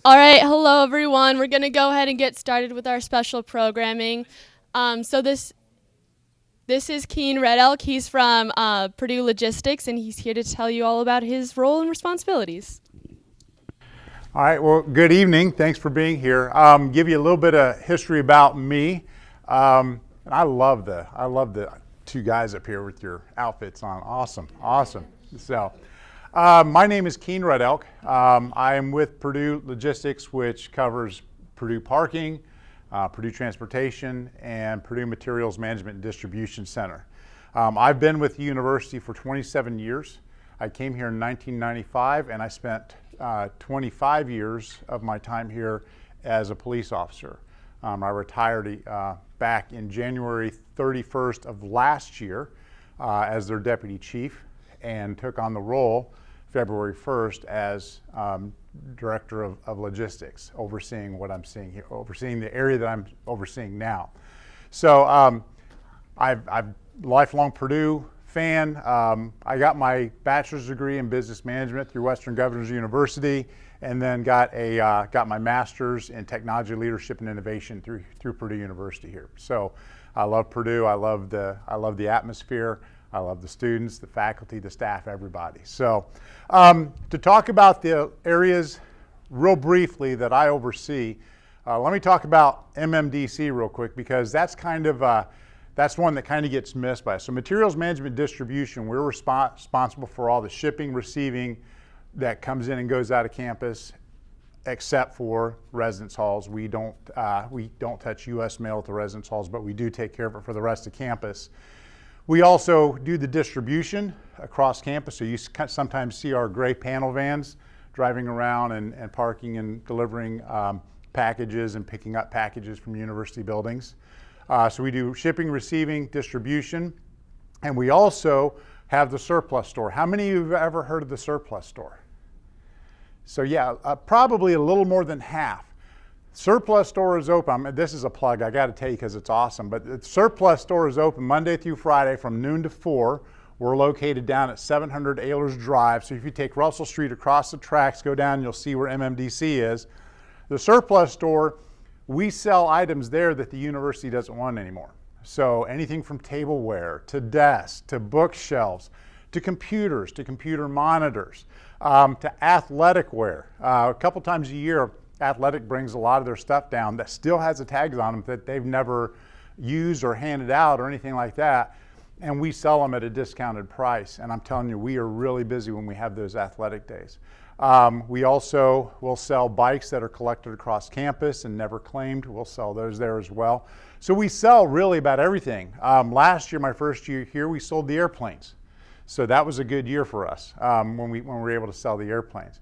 All right, hello everyone. We're gonna go ahead and get started with our special programming. So this is Keen Red Elk. He's from Purdue Logistics, and he's here to tell you all about his role and responsibilities. All right, well, good evening. Thanks for being here. Give you a little bit of history about me. I love the two guys up here with your outfits on. Awesome. So, my name is Keen Red Elk. I am with Purdue Logistics, which covers Purdue Parking, Purdue Transportation, and Purdue Materials Management and Distribution Center. I've been with the university for 27 years. I came here in 1995, and I spent 25 years of my time here as a police officer. I retired back in January 31st of last year as their deputy chief, and took on the role February 1st as director of logistics, overseeing what I'm seeing here, overseeing the area that I'm overseeing now. So I'm lifelong Purdue fan. I got my bachelor's degree in business management through Western Governors University, and then got my master's in technology leadership and innovation through Purdue University here. So I love Purdue. I love the atmosphere. I love the students, the faculty, the staff, everybody. So to talk about the areas real briefly that I oversee, let me talk about MMDC real quick, because that's that's one that kind of gets missed by us. So materials management distribution, we're responsible for all the shipping, receiving that comes in and goes out of campus, except for residence halls. We don't touch U.S. mail at the residence halls, but we do take care of it for the rest of campus. We also do the distribution across campus. So you sometimes see our gray panel vans driving around and parking and delivering packages and picking up packages from university buildings. So we do shipping, receiving, distribution, and we also have the surplus store. How many of you have ever heard of the surplus store? So yeah, probably a little more than half. Surplus store is open. This is a plug, I got to tell you, because it's awesome. But the surplus store is open Monday through Friday from noon to 4. We're located down at 700 Ehlers Drive. So if you take Russell Street across the tracks, go down, you'll see where MMDC is. The surplus store, we sell items there that the university doesn't want anymore. So anything from tableware to desks to bookshelves to computers to computer monitors to athletic wear. A couple times a year, Athletic brings a lot of their stuff down that still has the tags on them that they've never used or handed out or anything like that, and we sell them at a discounted price. And I'm telling you, we are really busy when we have those athletic days. We also will sell bikes that are collected across campus and never claimed. We'll sell those there as well. So we sell really about everything. Last year, my first year here, we sold the airplanes. So that was a good year for us when we were able to sell the airplanes.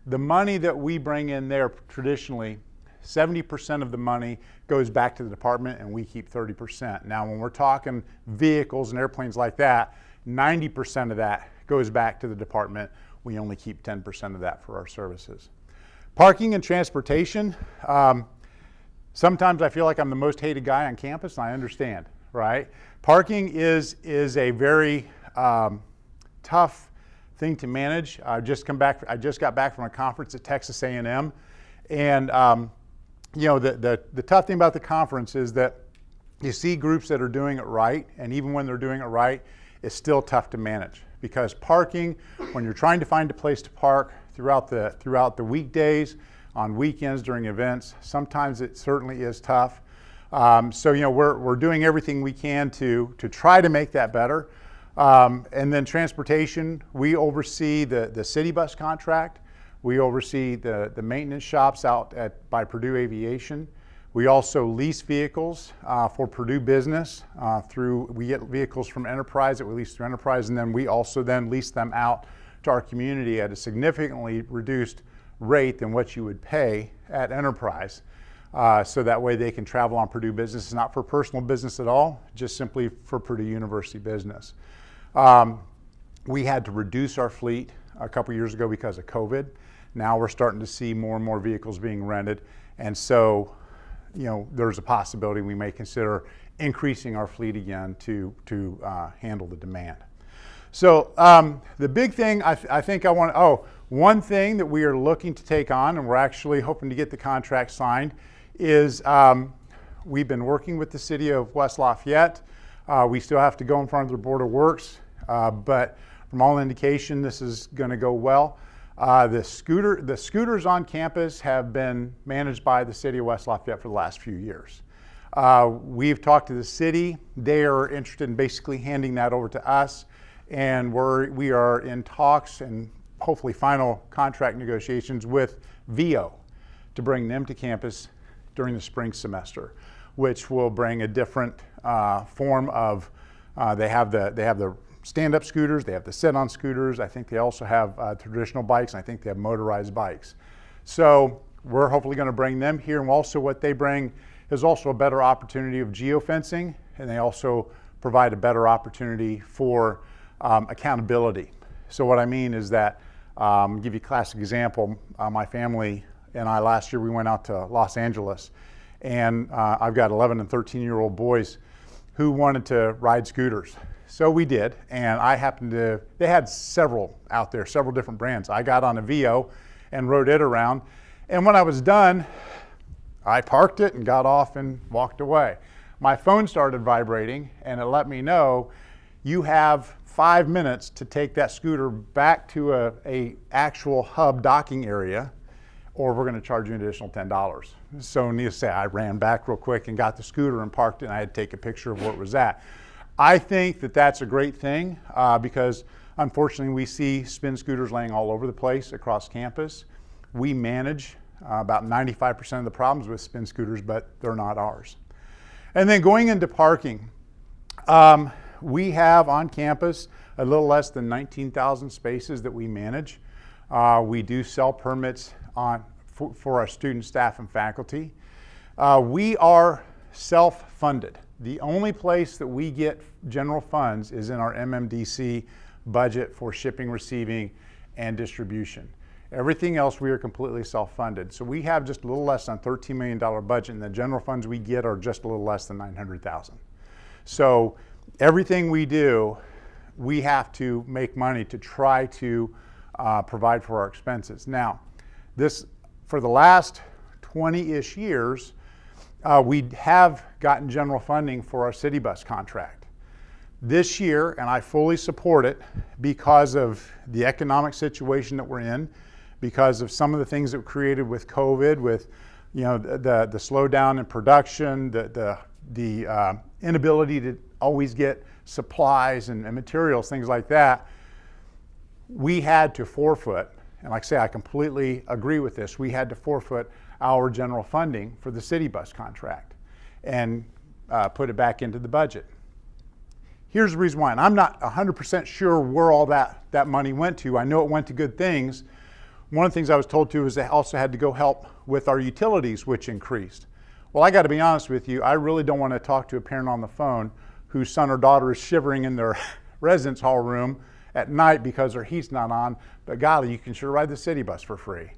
The money that we bring in there, traditionally, 70% of the money goes back to the department, and we keep 30%. Now, when we're talking vehicles and airplanes like that, 90% of that goes back to the department. We only keep 10% of that for our services. Parking and transportation. Sometimes I feel like I'm the most hated guy on campus, and I understand, right? Parking is a very tough thing to manage. I just got back from a conference at Texas A&M, and the tough thing about the conference is that you see groups that are doing it right, and even when they're doing it right, it's still tough to manage, because parking, when you're trying to find a place to park throughout the weekdays, on weekends, during events, sometimes it certainly is tough. So we're doing everything we can to try to make that better. And then transportation, we oversee the city bus contract. We oversee the maintenance shops out by Purdue Aviation. We also lease vehicles for Purdue Business. We get vehicles from Enterprise that we lease through Enterprise, and then we also lease them out to our community at a significantly reduced rate than what you would pay at Enterprise. So that way they can travel on Purdue Business. It's not for personal business at all, just simply for Purdue University business. We had to reduce our fleet a couple years ago because of COVID. Now we're starting to see more and more vehicles being rented. And so, there's a possibility we may consider increasing our fleet again to handle the demand. So the big thing I think I want, one thing that we are looking to take on, and we're actually hoping to get the contract signed, is we've been working with the city of West Lafayette. We still have to go in front of the Board of Works, but from all indication, this is going to go well. The scooters on campus have been managed by the city of West Lafayette for the last few years. We've talked to the city. They are interested in basically handing that over to us, and we are in talks and hopefully final contract negotiations with VO to bring them to campus during the spring semester, which will bring a different form of, they have the stand-up scooters, they have the sit-on scooters. I think they also have traditional bikes, and I think they have motorized bikes. So we're hopefully going to bring them here, and also what they bring is also a better opportunity of geofencing, and they also provide a better opportunity for accountability. So what I mean is that, give you a classic example, my family and I last year we went out to Los Angeles, and I've got 11 and 13-year-old boys who wanted to ride scooters. So we did, and they had several out there, several different brands. I got on a VO and rode it around, and when I was done, I parked it and got off and walked away. My phone started vibrating, and it let me know, you have 5 minutes to take that scooter back to a actual hub docking area, or we're going to charge you an additional $10. So needless to say, I ran back real quick and got the scooter and parked it, and I had to take a picture of where it was at. I think that that's a great thing because unfortunately we see spin scooters laying all over the place across campus. We manage about 95% of the problems with spin scooters, but they're not ours. And then going into parking, we have on campus a little less than 19,000 spaces that we manage. We do sell permits for our student, staff, and faculty. We are self-funded. The only place that we get general funds is in our MMDC budget for shipping, receiving, and distribution. Everything else we are completely self-funded. So we have just a little less than $13 million budget, and the general funds we get are just a little less than $900,000. So everything we do, we have to make money to try to provide for our expenses. Now, for the last 20-ish years, we have gotten general funding for our city bus contract. This year, and I fully support it because of the economic situation that we're in, because of some of the things that were created with COVID, with the slowdown in production, the inability to always get supplies and materials, things like that. We had to forfeit, and like I say, I completely agree with this, we had to forfeit our general funding for the city bus contract and put it back into the budget. Here's the reason why, and I'm not 100% sure where all that money went to. I know it went to good things. One of the things I was told to is they also had to go help with our utilities, which increased. Well, I got to be honest with you, I really don't want to talk to a parent on the phone whose son or daughter is shivering in their residence hall room at night because their heat's not on, but golly, you can sure ride the city bus for free,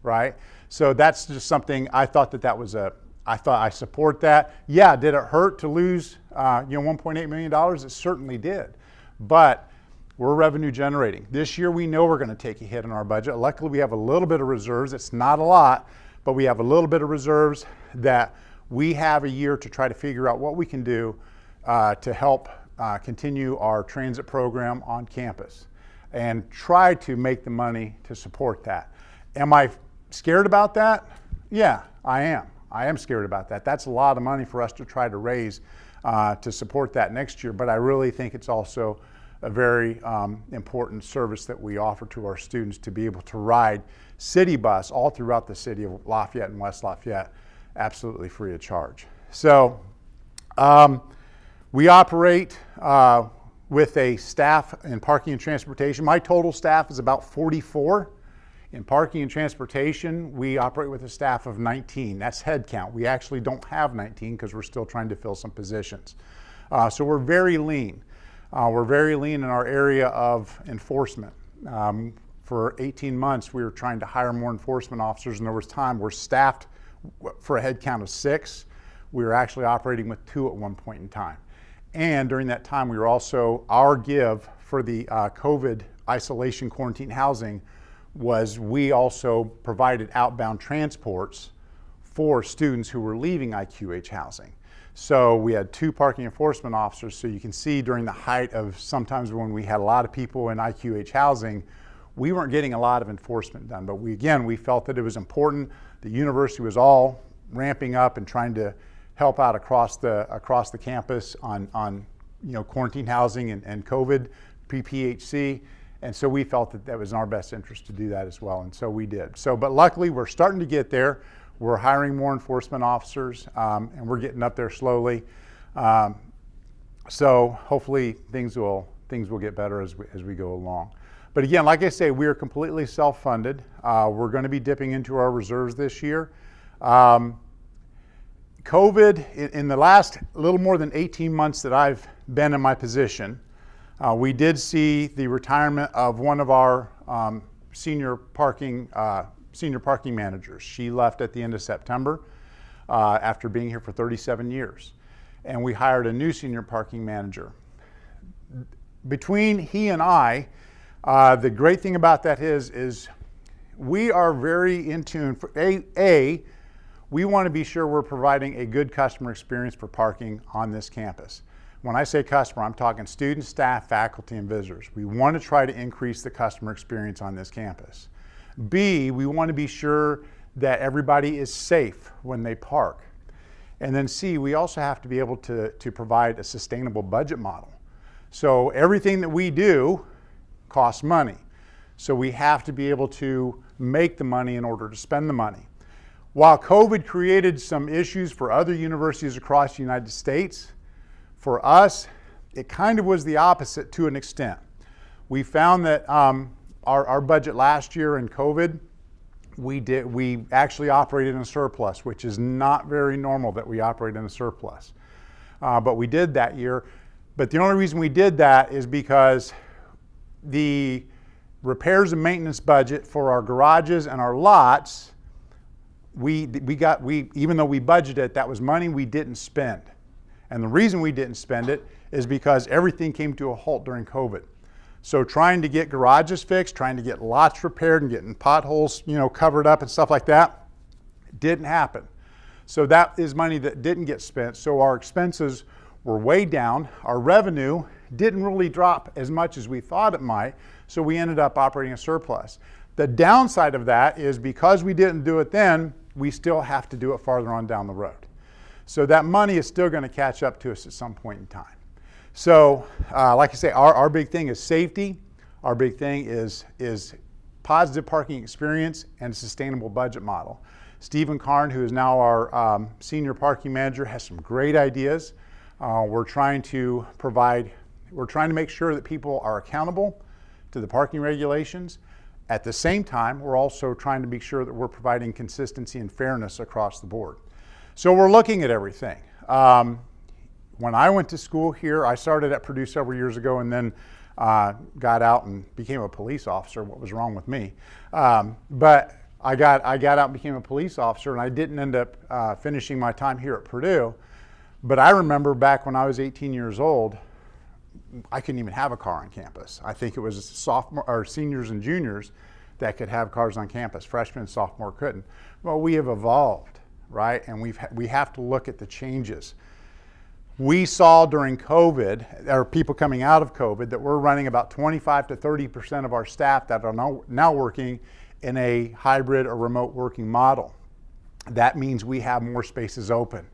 right? So that's just something I thought I support that. Yeah, did it hurt to lose $1.8 million? It certainly did, but we're revenue generating. This year we know we're going to take a hit in our budget. Luckily we have a little bit of reserves. It's not a lot, but we have a little bit of reserves that we have a year to try to figure out what we can do to help continue our transit program on campus and try to make the money to support that. Am I scared about that? Yeah, I am. I am scared about that. That's a lot of money for us to try to raise to support that next year, but I really think it's also a very important service that we offer to our students to be able to ride city bus all throughout the city of Lafayette and West Lafayette absolutely free of charge. So we operate with a staff in parking and transportation. My total staff is about 44. In parking and transportation, we operate with a staff of 19. That's head count. We actually don't have 19 because we're still trying to fill some positions. So we're very lean. We're very lean in our area of enforcement. For 18 months, we were trying to hire more enforcement officers, and there was time we're staffed for a head count of 6. We were actually operating with 2 at one point in time. And during that time, we were also, our give for the COVID isolation quarantine housing was we also provided outbound transports for students who were leaving IQH housing. So we had 2 parking enforcement officers. So you can see during the height of sometimes when we had a lot of people in IQH housing, we weren't getting a lot of enforcement done. But we felt that it was important. The university was all ramping up and trying to help out across the campus on quarantine housing and COVID, PPHC. And so we felt that that was in our best interest to do that as well. And so we did. But luckily we're starting to get there. We're hiring more enforcement officers, and we're getting up there slowly. So hopefully things will get better as we go along. But again, like I say, we are completely self-funded. We're going to be dipping into our reserves this year. COVID, in the last little more than 18 months that I've been in my position, we did see the retirement of one of our senior parking managers. She left at the end of September after being here for 37 years. And we hired a new senior parking manager. Between he and I, the great thing about that is we are very in tune. We want to be sure we're providing a good customer experience for parking on this campus. When I say customer, I'm talking students, staff, faculty, and visitors. We want to try to increase the customer experience on this campus. B, we want to be sure that everybody is safe when they park. And then C, we also have to be able to provide a sustainable budget model. So everything that we do costs money. So we have to be able to make the money in order to spend the money. While COVID created some issues for other universities across the United States, for us, it kind of was the opposite to an extent. We found that our budget last year in COVID, we actually operated in a surplus, which is not very normal that we operate in a surplus. But we did that year. But the only reason we did that is because the repairs and maintenance budget for our garages and our lots, even though we budgeted, that was money we didn't spend. And the reason we didn't spend it is because everything came to a halt during COVID. So trying to get garages fixed, trying to get lots repaired and getting potholes, covered up and stuff like that, didn't happen. So that is money that didn't get spent. So our expenses were way down. Our revenue didn't really drop as much as we thought it might. So we ended up operating a surplus. The downside of that is because we didn't do it then, we still have to do it farther on down the road. So that money is still going to catch up to us at some point in time. So like I say, our big thing is safety. Our big thing is positive parking experience and a sustainable budget model. Stephen Karn, who is now our senior parking manager, has some great ideas. We're trying to make sure that people are accountable to the parking regulations. At the same time, we're also trying to be sure that we're providing consistency and fairness across the board. So we're looking at everything. When I went to school here, I started at Purdue several years ago and then got out and became a police officer. What was wrong with me? But I got out and became a police officer, and I didn't end up finishing my time here at Purdue. But I remember back when I was 18 years old, I couldn't even have a car on campus. I think it was seniors and juniors that could have cars on campus. Freshmen and sophomore couldn't. Well, we have evolved, right? And we have to look at the changes. We saw during COVID, or people coming out of COVID, that we're running about 25 to 30% of our staff that are now working in a hybrid or remote working model. That means we have more spaces open.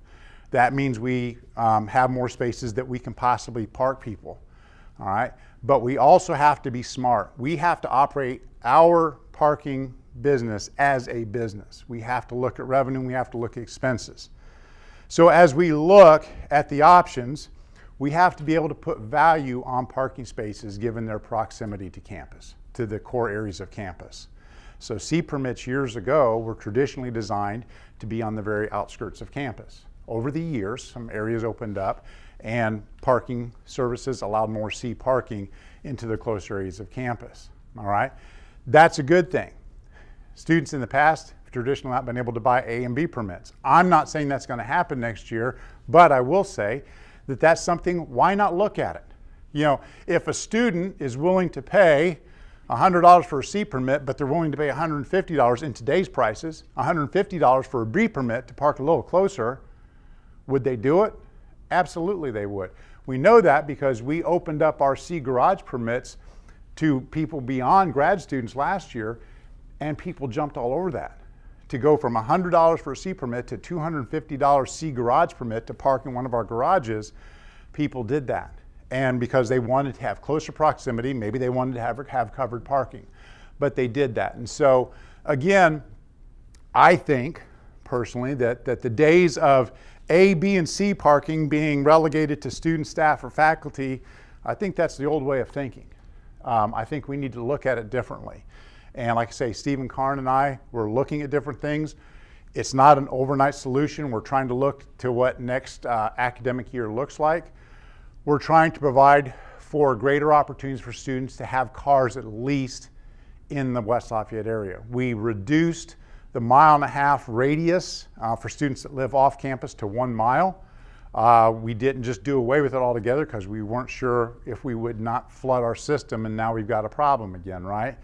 That means we have more spaces that we can possibly park people, all right? But we also have to be smart. We have to operate our parking business as a business. We have to look at revenue, we have to look at expenses. So as we look at the options, we have to be able to put value on parking spaces given their proximity to campus, to the core areas of campus. So C permits years ago were traditionally designed to be on the very outskirts of campus. Over the years, some areas opened up and parking services allowed more C parking into the close areas of campus, all right? That's a good thing. Students in the past have traditionally not been able to buy A and B permits. I'm not saying that's going to happen next year, but I will say that that's something, why not look at it? You know, if a student is willing to pay $100 for a C permit, but they're willing to pay $150 in today's prices, $150 for a B permit to park a little closer, would they do it? Absolutely they would. We know that because we opened up our C garage permits to people beyond grad students last year, and people jumped all over that. To go from $100 for a C permit to $250 C garage permit to park in one of our garages, people did that. And because they wanted to have closer proximity, maybe they wanted to have covered parking, but they did that. And so again, I think personally that the days of A, B, and C parking being relegated to student, staff, or faculty, I think that's the old way of thinking. I think we need to look at it differently. And like I say, Stephen Karn and I, we're looking at different things. It's not an overnight solution. We're trying to look to what next academic year looks like. We're trying to provide for greater opportunities for students to have cars at least in the West Lafayette area. We reduced the 1.5 mile radius for students that live off campus to 1 mile. We didn't just do away with it altogether because we weren't sure if we would not flood our system, and now we've got a problem again, right?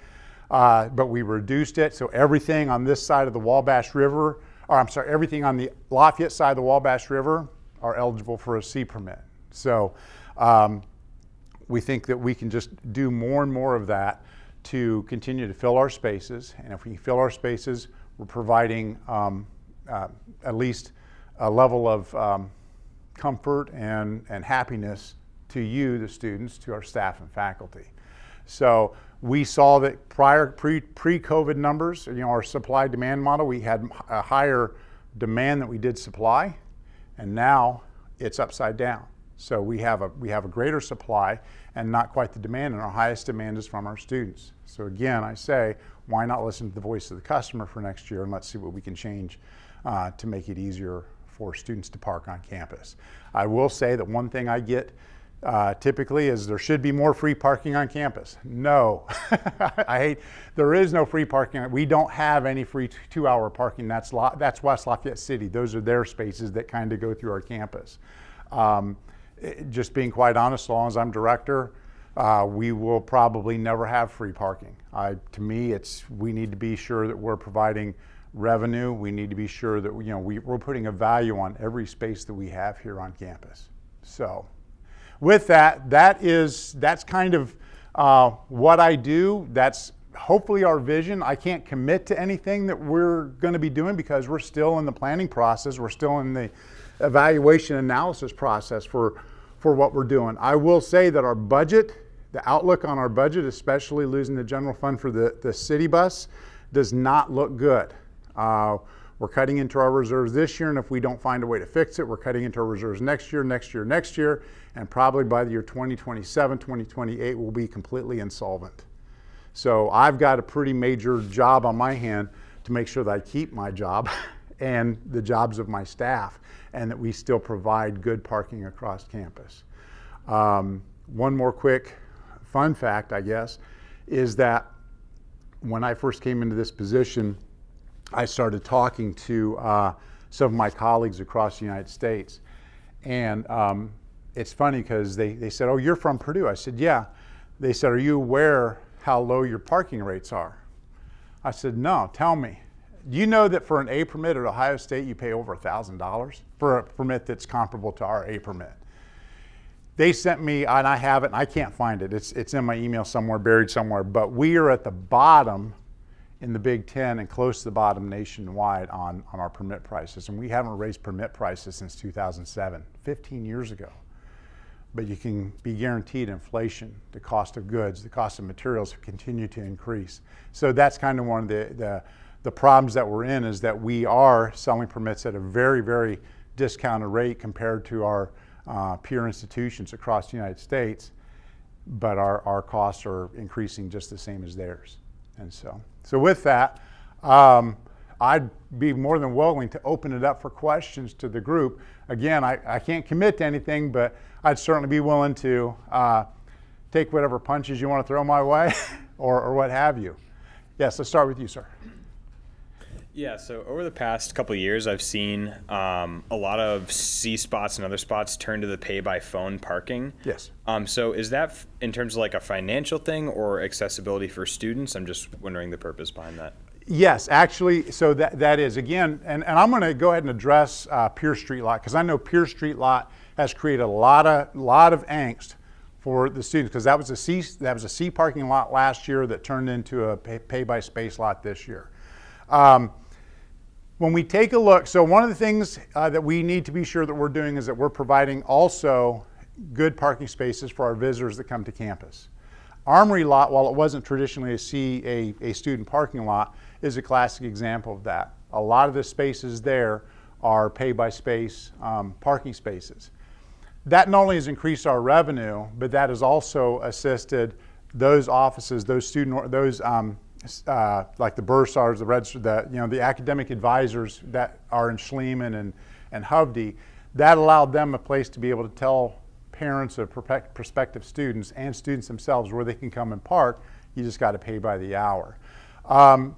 But we reduced it, so everything on this side of the Wabash River, or I'm sorry, everything on the Lafayette side of the Wabash River are eligible for a C permit. So we think that we can just do more and more of that to continue to fill our spaces. And if we fill our spaces, we're providing at least a level of comfort and happiness to you, the students, to our staff and faculty. So we saw that pre-COVID numbers, you know, our supply-demand model, we had a higher demand than we did supply, and now it's upside down. So we have a greater supply and not quite the demand, and our highest demand is from our students. So again, I say, why not listen to the voice of the customer for next year, and let's see what we can change to make it easier for students to park on campus. I will say that one thing I get typically is there should be more free parking on campus. No, there is no free parking. We don't have any free 2-hour parking. That's West Lafayette City. Those are their spaces that kind of go through our campus. Just being quite honest, as long as I'm director, we will probably never have free parking. To me, we need to be sure that we're providing revenue. We need to be sure that we're putting a value on every space that we have here on campus. So with that's kind of what I do. That's hopefully our vision. I can't commit to anything that we're going to be doing because we're still in the planning process. We're still in the evaluation analysis process for what we're doing. I will say that our budget, the outlook on our budget, especially losing the general fund for the city bus, does not look good. We're cutting into our reserves this year, and if we don't find a way to fix it, we're cutting into our reserves next year, and probably by the year 2027, 2028, we'll be completely insolvent. So I've got a pretty major job on my hand to make sure that I keep my job and the jobs of my staff, and that we still provide good parking across campus. One more quick fun fact, I guess, is that when I first came into this position, I started talking to some of my colleagues across the United States. And it's funny because they said, "Oh, you're from Purdue." I said, "Yeah." They said, "Are you aware how low your parking rates are?" I said, "No, tell me." Do you know that for an A permit at Ohio State, you pay over $1,000 for a permit that's comparable to our A permit? They sent me, and I have it, and I can't find it. It's in my email somewhere, buried somewhere, but we are at the bottom in the Big Ten and close to the bottom nationwide on our permit prices. And we haven't raised permit prices since 2007, 15 years ago. But you can be guaranteed inflation, the cost of goods, the cost of materials continue to increase. So that's kind of one of the problems that we're in, is that we are selling permits at a very, very discounted rate compared to our peer institutions across the United States, but our costs are increasing just the same as theirs. And so with that, I'd be more than willing to open it up for questions to the group. Again, I can't commit to anything, but I'd certainly be willing to take whatever punches you want to throw my way or what have you. Yes, let's start with you, sir. Yeah, so over the past couple of years, I've seen a lot of C spots and other spots turn to the pay by phone parking. Yes. So is that in terms of like a financial thing or accessibility for students? I'm just wondering the purpose behind that. Yes, actually, so that is, again, and I'm going to go ahead and address Pier Street Lot, because I know Pier Street Lot has created a lot of angst for the students, because that was a C parking lot last year that turned into a pay by space lot this year. When we take a look, so one of the things that we need to be sure that we're doing is that we're providing also good parking spaces for our visitors that come to campus. Armory Lot, while it wasn't traditionally a student parking lot, is a classic example of that. A lot of the spaces there are pay-by-space parking spaces. That not only has increased our revenue, but that has also assisted those offices, those like the bursars, the register, the academic advisors that are in Schliemann and Hovde. That allowed them a place to be able to tell parents of prospective students and students themselves where they can come and park. You just got to pay by the hour.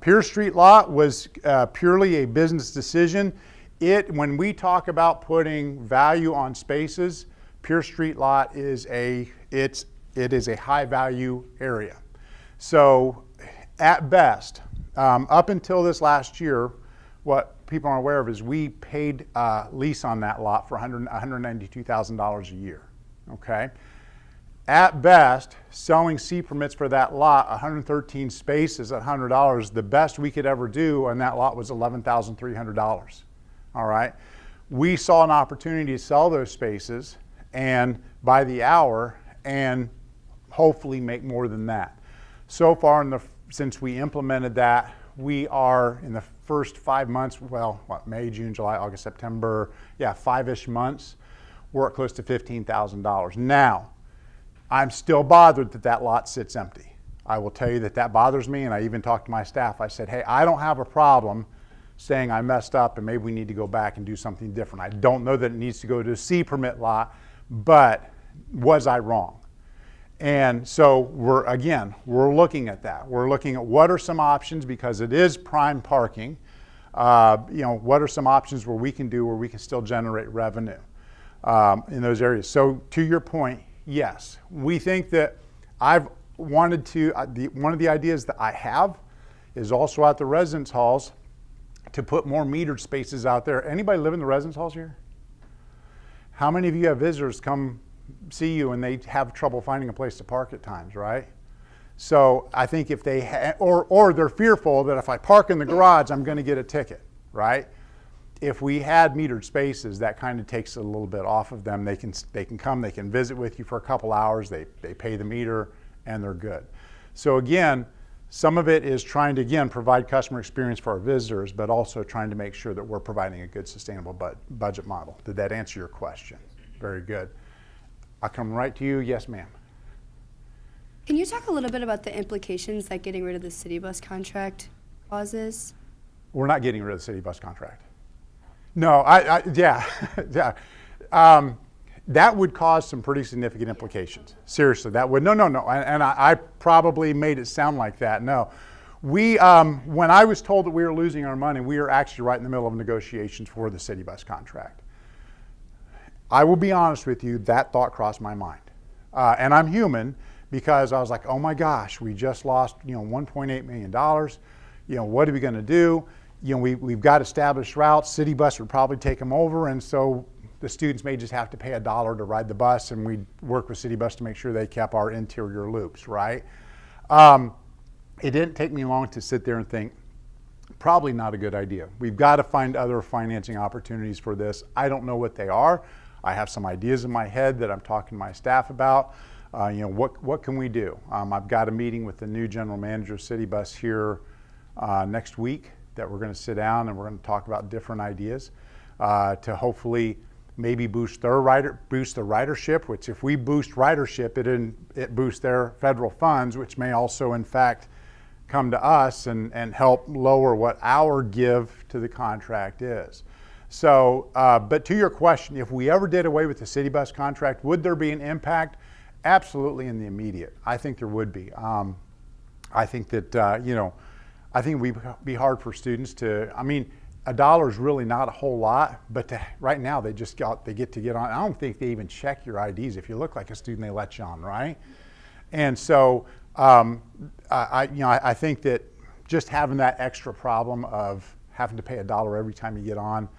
Pier Street Lot was purely a business decision. When we talk about putting value on spaces, Pier Street Lot is a high value area. So at best, up until this last year, what people aren't aware of is we paid lease on that lot for $192,000 a year. Okay. At best, selling C permits for that lot, 113 spaces at $100, the best we could ever do on that lot was $11,300. All right. We saw an opportunity to sell those spaces and by the hour and hopefully make more than that. So far, since we implemented that, we are in the first 5 months, May, June, July, August, September, 5-ish months, we're at close to $15,000. Now, I'm still bothered that lot sits empty. I will tell you that bothers me, and I even talked to my staff. I said, hey, I don't have a problem saying I messed up and maybe we need to go back and do something different. I don't know that it needs to go to a C permit lot, but was I wrong? And so we're looking at that. We're looking at what are some options, because it is prime parking. What are some options where we can still generate revenue in those areas. So to your point, yes, we think that I've wanted to, one of the ideas that I have is also at the residence halls to put more metered spaces out there. Anybody live in the residence halls here? How many of you have visitors come see you and they have trouble finding a place to park at times, right? So I think if they, or they're fearful that if I park in the garage, I'm going to get a ticket, right? If we had metered spaces, that kind of takes a little bit off of them. They can come, they can visit with you for a couple hours, they pay the meter, and they're good. So again, some of it is trying to, again, provide customer experience for our visitors, but also trying to make sure that we're providing a good, sustainable budget model. Did that answer your question? Very good. I'll come right to you. Yes, ma'am. Can you talk a little bit about the implications that getting rid of the city bus contract causes? We're not getting rid of the city bus contract. No, yeah. That would cause some pretty significant implications. Seriously, that would, no. And I probably made it sound like that. No. When I was told that we were losing our money, we were actually right in the middle of negotiations for the city bus contract. I will be honest with you, that thought crossed my mind. And I'm human, because I was like, oh my gosh, we just lost, $1.8 million. What are we going to do? We've got established routes. City bus would probably take them over, and so the students may just have to pay $1 to ride the bus, and we'd work with city bus to make sure they kept our interior loops, right? It didn't take me long to sit there and think, probably not a good idea. We've got to find other financing opportunities for this. I don't know what they are. I have some ideas in my head that I'm talking to my staff about. What can we do? I've got a meeting with the new general manager of City Bus here next week that we're going to sit down and we're going to talk about different ideas to hopefully maybe boost the ridership, which if we boost ridership, it boosts their federal funds, which may also in fact come to us and help lower what our give to the contract is. So, but to your question, if we ever did away with the city bus contract, would there be an impact? Absolutely, in the immediate. I think there would be. I think that, I think it would be hard for students to, I mean, $1 is really not a whole lot, but right now they get to get on. I don't think they even check your IDs. If you look like a student, they let you on, right? And so I think that just having that extra problem of having to pay $1 every time you get on,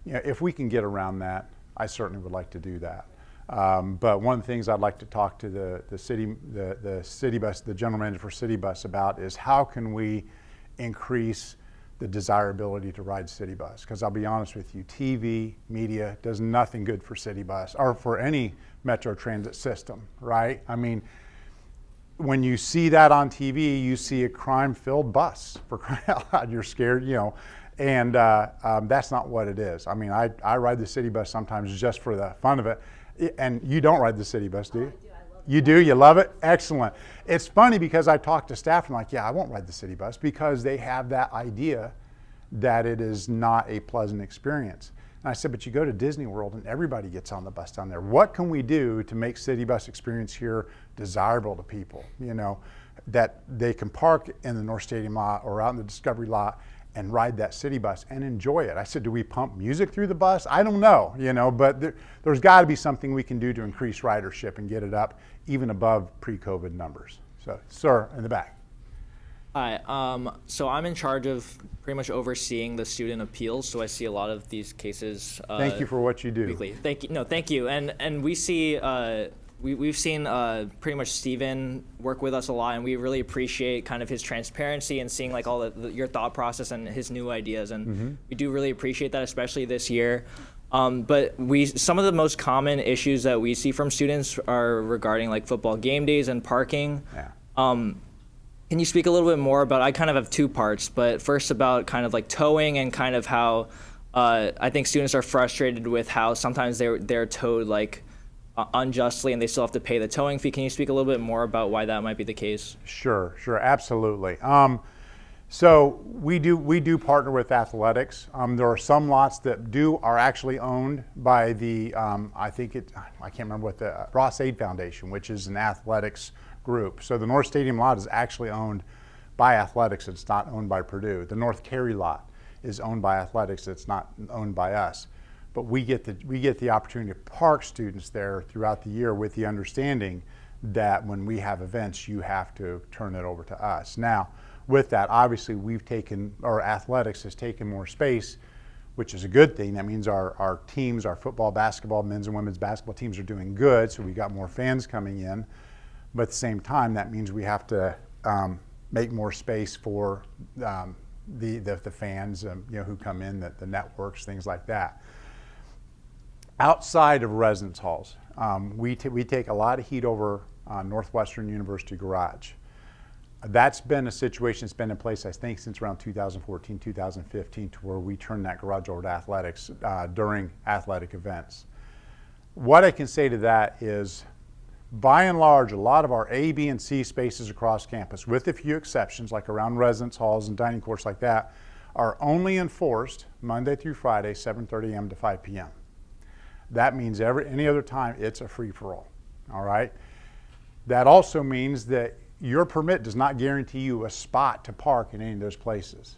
if we can get around that, I certainly would like to do that. But one of the things I'd like to talk to the city bus, the general manager for City Bus about is how can we increase the desirability to ride City Bus? Because I'll be honest with you, TV, media does nothing good for City Bus or for any Metro Transit system, right? I mean, when you see that on TV, you see a crime-filled bus, for crying out loud. You're scared, and that's not what it is. I mean, I ride the City Bus sometimes just for the fun of it. And you don't ride the City Bus, do you? I do. I love You do? You love it? Excellent. It's funny because I talk to staff and I'm like, yeah, I won't ride the City Bus because they have that idea that it is not a pleasant experience. And I said, but you go to Disney World and everybody gets on the bus down there. What can we do to make City Bus experience here desirable to people? That they can park in the North Stadium lot or out in the Discovery lot and ride that City Bus and enjoy it. I said, do we pump music through the bus? I don't know, but there's got to be something we can do to increase ridership and get it up even above pre-COVID numbers. So, sir, in the back. Hi, so I'm in charge of pretty much overseeing the student appeals, so I see a lot of these cases. Thank you for what you do. Weekly. Thank you. No, thank you. And we see, we've seen pretty much Steven work with us a lot, and we really appreciate kind of his transparency and seeing like all your thought process and his new ideas, and we do really appreciate that, especially this year. But some of the most common issues that we see from students are regarding like football game days and parking. Yeah. Can you speak a little bit more about, I kind of have two parts, but first about kind of like towing and kind of how I think students are frustrated with how sometimes they're towed like unjustly and they still have to pay the towing fee. Can you speak a little bit more about why that might be the case? Sure, absolutely. So we do partner with athletics. There are some lots that are actually owned by the I can't remember what the Ross Aid Foundation, which is an athletics group. So the North Stadium lot is actually owned by athletics. It's not owned by Purdue. The North Cary lot is owned by athletics. It's not owned by us. But we get the opportunity to park students there throughout the year with the understanding that when we have events, you have to turn it over to us. Now, with that, obviously athletics has taken more space, which is a good thing. That means our teams, our football, basketball, men's and women's basketball teams are doing good, so we got more fans coming in. But at the same time, that means we have to make more space for the fans, who come in, the networks, things like that. Outside of residence halls, we take a lot of heat over Northwestern University garage. That's been a situation that's been in place, I think, since around 2014, 2015, to where we turned that garage over to athletics during athletic events. What I can say to that is, by and large, a lot of our A, B, and C spaces across campus, with a few exceptions, like around residence halls and dining courts like that, are only enforced Monday through Friday, 7:30 a.m. to 5 p.m. That means any other time, it's a free-for-all, all right? That also means that your permit does not guarantee you a spot to park in any of those places.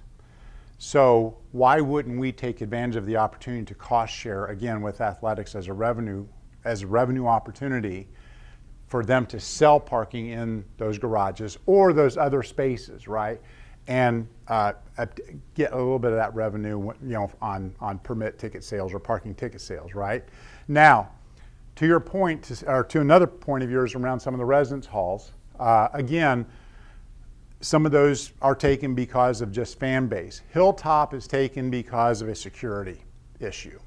So why wouldn't we take advantage of the opportunity to cost share, again, with athletics as a revenue opportunity for them to sell parking in those garages or those other spaces, right? And get a little bit of that revenue, on permit ticket sales or parking ticket sales, right? Now, to your point, or to another point of yours around some of the residence halls, again, some of those are taken because of just fan base. Hilltop is taken because of a security issue.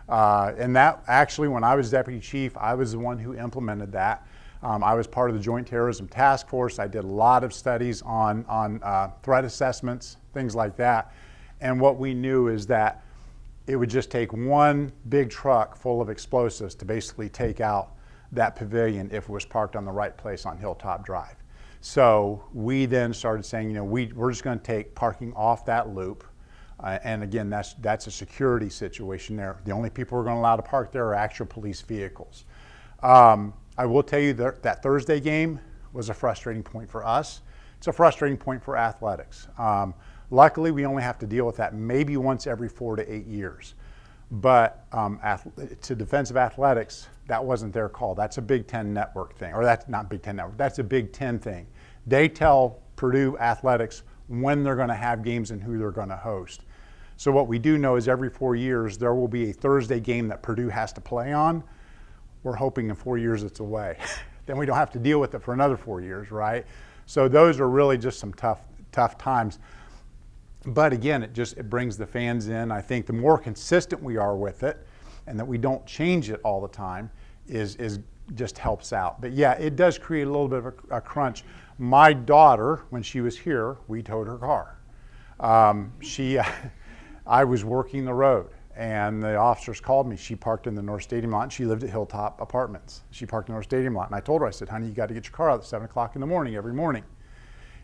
And that actually, when I was deputy chief, I was the one who implemented that. I was part of the Joint Terrorism Task Force. I did a lot of studies on threat assessments, things like that. And what we knew is that it would just take one big truck full of explosives to basically take out that pavilion if it was parked on the right place on Hilltop Drive. So we then started saying, we're just going to take parking off that loop. And again, that's a security situation there. The only people we're going to allow to park there are actual police vehicles. I will tell you that Thursday game was a frustrating point for us it's a frustrating point for athletics. Luckily, we only have to deal with that maybe once every 4 to 8 years. But to defensive athletics, that wasn't their call. That's a Big Ten network thing, or that's not Big Ten network, that's a Big Ten thing. They tell Purdue athletics when they're going to have games and who they're going to host. So what we do know is every 4 years there will be a Thursday game that Purdue has to play on. We're hoping in 4 years it's away. Then we don't have to deal with it for another 4 years, right? So those are really just some tough times. But again, it brings the fans in. I think the more consistent we are with it, and that we don't change it all the time, is just helps out. But yeah, it does create a little bit of a crunch. My daughter, when she was here, we towed her car. I was working the road, and the officers called me. She parked in the North Stadium lot, and she lived at Hilltop Apartments. She parked in the North Stadium lot, and I told her, I said, honey, you got to get your car out at 7 o'clock in the morning every morning.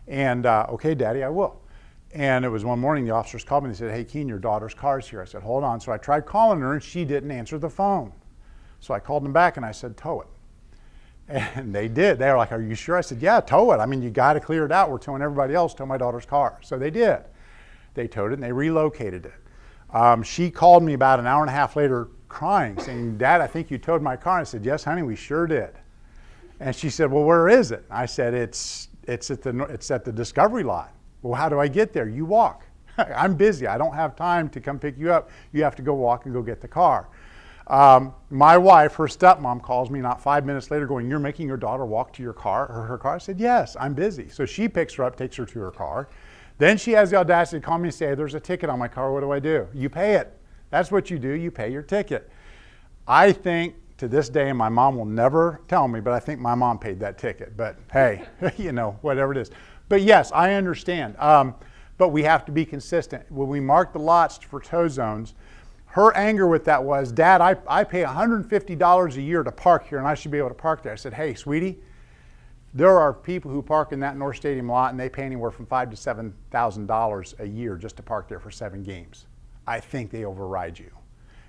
And okay, Daddy, I will. And it was one morning, the officers called me and they said, hey, Keen, your daughter's car's here. I said, hold on. So I tried calling her, and she didn't answer the phone. So I called them back, and I said, tow it. And they did. They were like, are you sure? I said, yeah, tow it. I mean, you got to clear it out. We're towing everybody else, tow my daughter's car. So they did. They towed it, and they relocated it. She called me about an hour and a half later crying, saying, Dad, I think you towed my car. I said, yes, honey, we sure did. And she said, well, where is it? I said, it's at the Discovery lot. Well, how do I get there? You walk. I'm busy. I don't have time to come pick you up. You have to go walk and go get the car. My wife, her stepmom, calls me not 5 minutes later going, you're making your daughter walk to your car, or her car? I said, yes, I'm busy. So she picks her up, takes her to her car. Then she has the audacity to call me and say, there's a ticket on my car. What do I do? You pay it. That's what you do. You pay your ticket. I think to this day, and my mom will never tell me, but I think my mom paid that ticket. But hey, whatever it is. But yes, I understand. But we have to be consistent. When we mark the lots for tow zones, her anger with that was, Dad, I pay $150 a year to park here, and I should be able to park there. I said, hey, sweetie, there are people who park in that North Stadium lot, and they pay anywhere from $5,000 to $7,000 a year just to park there for 7 games. I think they override you.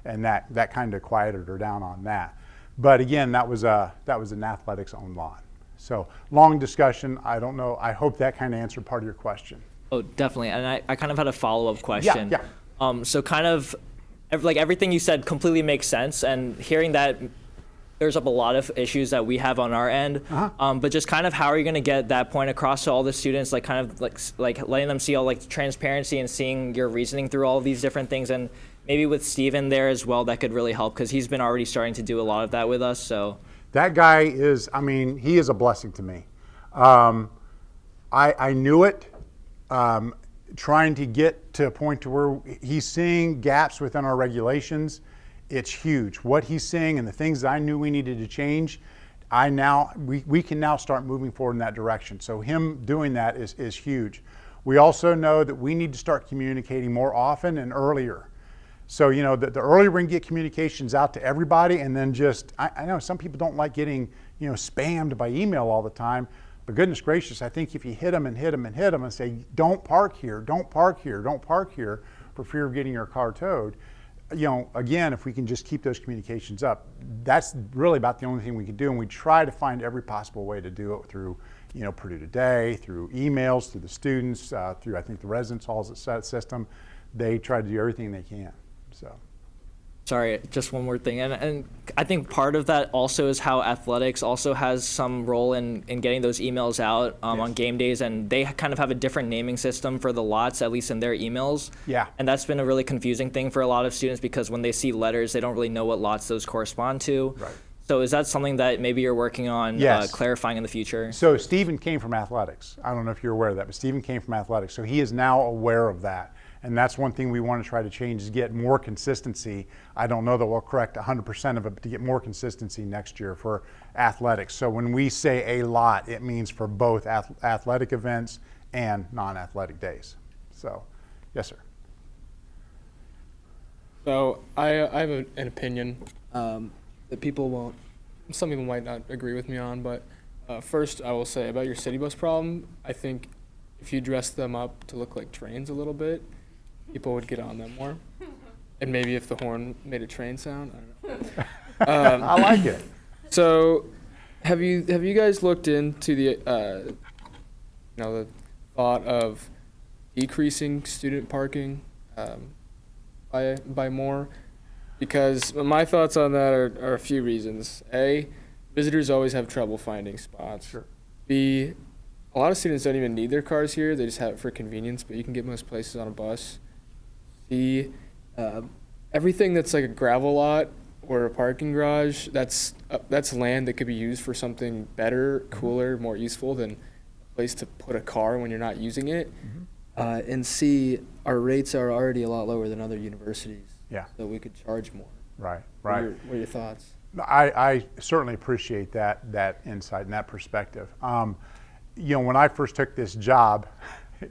And that kind of quieted her down on that. But again, that was an athletics owned lot. So long discussion. I don't know. I hope that kind of answered part of your question. Oh, definitely. And I kind of had a follow-up question. Yeah. So kind of like everything you said completely makes sense. And hearing that clears up a lot of issues that we have on our end. But just kind of how are you going to get that point across to all the students, like kind of like letting them see all like transparency and seeing your reasoning through all of these different things. And maybe with Steven there as well, that could really help because he's been already starting to do a lot of that with us. So. That guy is, he is a blessing to me. I knew it, trying to get to a point to where he's seeing gaps within our regulations. It's huge. What he's seeing and the things that I knew we needed to change, we can now start moving forward in that direction. So him doing that is huge. We also know that we need to start communicating more often and earlier. So, the earlier we can get communications out to everybody, and then I know some people don't like getting, spammed by email all the time, but goodness gracious, I think if you hit them and hit them and hit them and say, don't park here, don't park here, don't park here for fear of getting your car towed, again, if we can just keep those communications up, that's really about the only thing we can do, and we try to find every possible way to do it through, Purdue Today, through emails, through the students, through, I think, the residence halls system. They try to do everything they can. So. Sorry, just one more thing. And I think part of that also is how athletics also has some role in getting those emails out on game days. And they kind of have a different naming system for the lots, at least in their emails. Yeah. And that's been a really confusing thing for a lot of students because when they see letters, they don't really know what lots those correspond to. Right. So is that something that maybe you're working on clarifying in the future? So Steven came from athletics. I don't know if you're aware of that, but Steven came from athletics. So he is now aware of that. And that's one thing we want to try to change is get more consistency. I don't know that we'll correct 100% of it, but to get more consistency next year for athletics. So when we say a lot, it means for both athletic events and non-athletic days. So, yes, sir. So I have an opinion that some people might not agree with me on, but first I will say about your city bus problem, I think if you dress them up to look like trains a little bit, people would get on them more. And maybe if the horn made a train sound, I don't know. I like it. So have you guys looked into the thought of decreasing student parking by more, because my thoughts on that are a few reasons. A, visitors always have trouble finding spots. Sure. B, a lot of students don't even need their cars here. They just have it for convenience, but you can get most places on a bus. C, everything that's like a gravel lot or a parking garage, that's land that could be used for something better, cooler, more useful than a place to put a car when you're not using it. And C, our rates are already a lot lower than other universities. Yeah. So we could charge more. Right. What are your thoughts? I certainly appreciate that insight and that perspective. When I first took this job, are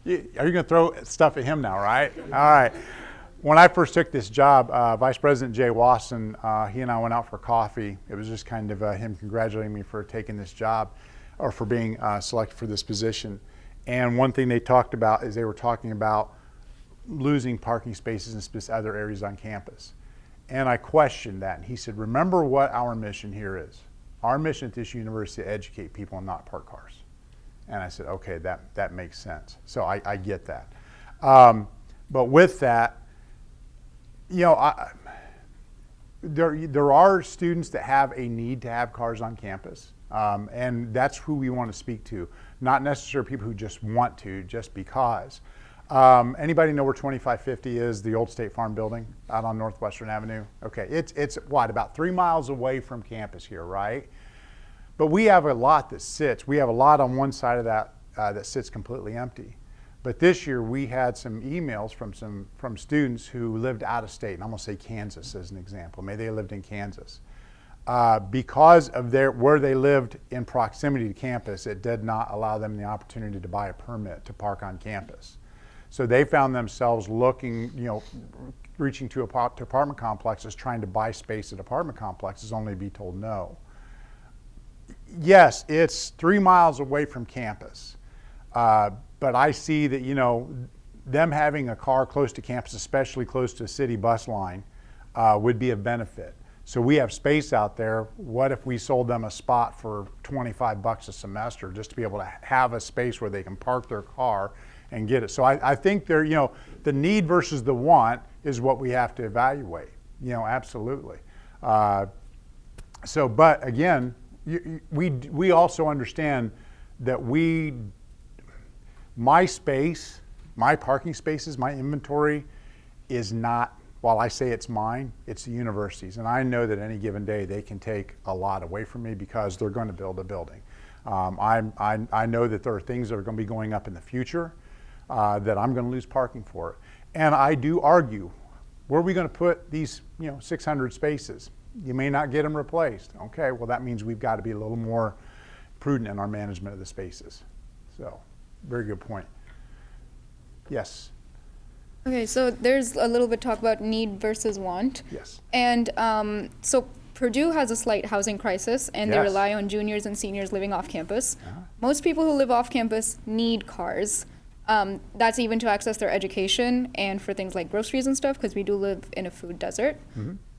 you going to throw stuff at him now, right? All right. When I first took this job, Vice President Jay Wasson, he and I went out for coffee. It was just kind of him congratulating me for taking this job or for being selected for this position. And one thing they talked about is they were talking about losing parking spaces in other areas on campus. And I questioned that. And he said, remember what our mission here is. Our mission at this university is to educate people and not park cars. And I said, okay, that makes sense. So I get that. But with that, there are students that have a need to have cars on campus. And that's who we want to speak to. Not necessarily people who just want to, just because. Anybody know where 2550 is, the old State Farm building out on Northwestern Avenue? Okay, it's what, about 3 miles away from campus here, right? But we have a lot that sits. We have a lot on one side of that that sits completely empty. But this year we had some emails from students who lived out of state, and I'm going to say Kansas as an example. Maybe they lived in Kansas. Because of where they lived in proximity to campus, it did not allow them the opportunity to buy a permit to park on campus. So they found themselves looking, reaching to apartment complexes, trying to buy space at apartment complexes, only to be told no. Yes, it's 3 miles away from campus, but I see that, them having a car close to campus, especially close to a city bus line, would be of benefit. So we have space out there. What if we sold them a spot for $25 a semester just to be able to have a space where they can park their car and get it? So I think the need versus the want is what we have to evaluate. Absolutely. But again, we also understand that my space, my parking spaces, my inventory is not. While I say it's mine, it's the university's. And I know that any given day they can take a lot away from me because they're going to build a building. I know that there are things that are going to be going up in the future that I'm going to lose parking for. And I do argue, where are we going to put these 600 spaces? You may not get them replaced. Okay, well that means we've got to be a little more prudent in our management of the spaces. So, very good point. Yes. Okay, so there's a little bit talk about need versus want. Yes. And so Purdue has a slight housing crisis, and they Yes. rely on juniors and seniors living off campus. Most people who live off campus need cars. That's even to access their education and for things like groceries and stuff, because we do live in a food desert.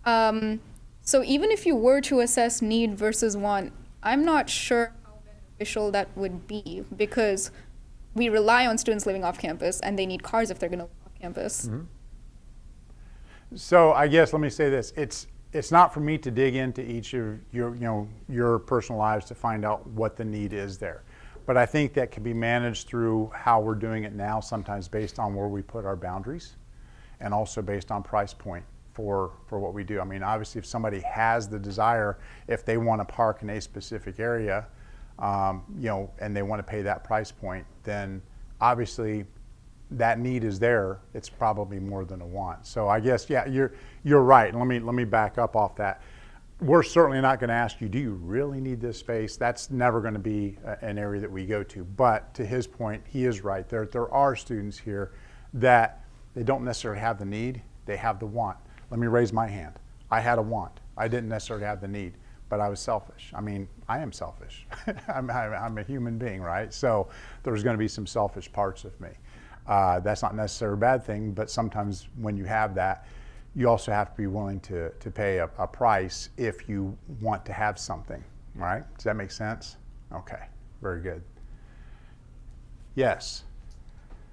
So even if you were to assess need versus want, I'm not sure how beneficial that would be, because we rely on students living off campus, and they need cars if they're going to live off campus. So I guess let me say this: it's not for me to dig into each of your personal lives to find out what the need is there, but I think that can be managed through how we're doing it now. Sometimes based on where we put our boundaries, and also based on price point for what we do. I mean, obviously, if somebody has the desire, if they want to park in a specific area, and they want to pay that price point, then obviously that need is there. It's probably more than a want. So I guess, yeah, you're right. Let me back up off that. We're certainly not going to ask you, do you really need this space? That's never going to be an area that we go to. But to his point, he is right. There are students here that they don't necessarily have the need, they have the want. Let me raise my hand. I had a want. I didn't necessarily have the need, but I was selfish. I mean, I am selfish. I'm a human being, right? So there's going to be some selfish parts of me. That's not necessarily a bad thing, but sometimes when you have that, you also have to be willing to pay a price if you want to have something, right? Does that make sense? Okay, very good. Yes.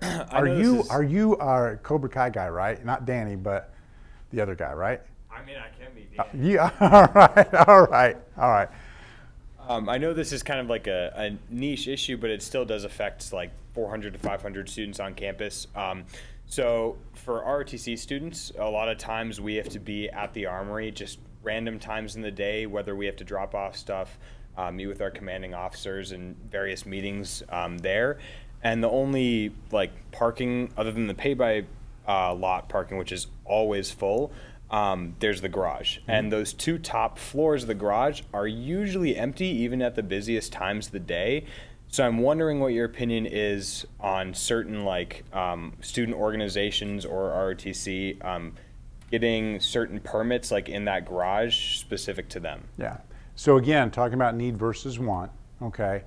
I know this is- Are you a Cobra Kai guy, right? Not Danny, but the other guy, right? I mean, I can be. Yeah. All right. All right. All right. I know this is kind of like a niche issue, but it still does affect like 400 to 500 students on campus. So for ROTC students, a lot of times we have to be at the Armory just random times in the day, whether we have to drop off stuff, meet with our commanding officers and various meetings there. And the only like parking other than the pay by lot parking, which is always full, there's the garage. And those two top floors of the garage are usually empty even at the busiest times of the day. So I'm wondering what your opinion is on certain like student organizations or ROTC getting certain permits like in that garage specific to them. Yeah. So again, talking about need versus want, okay.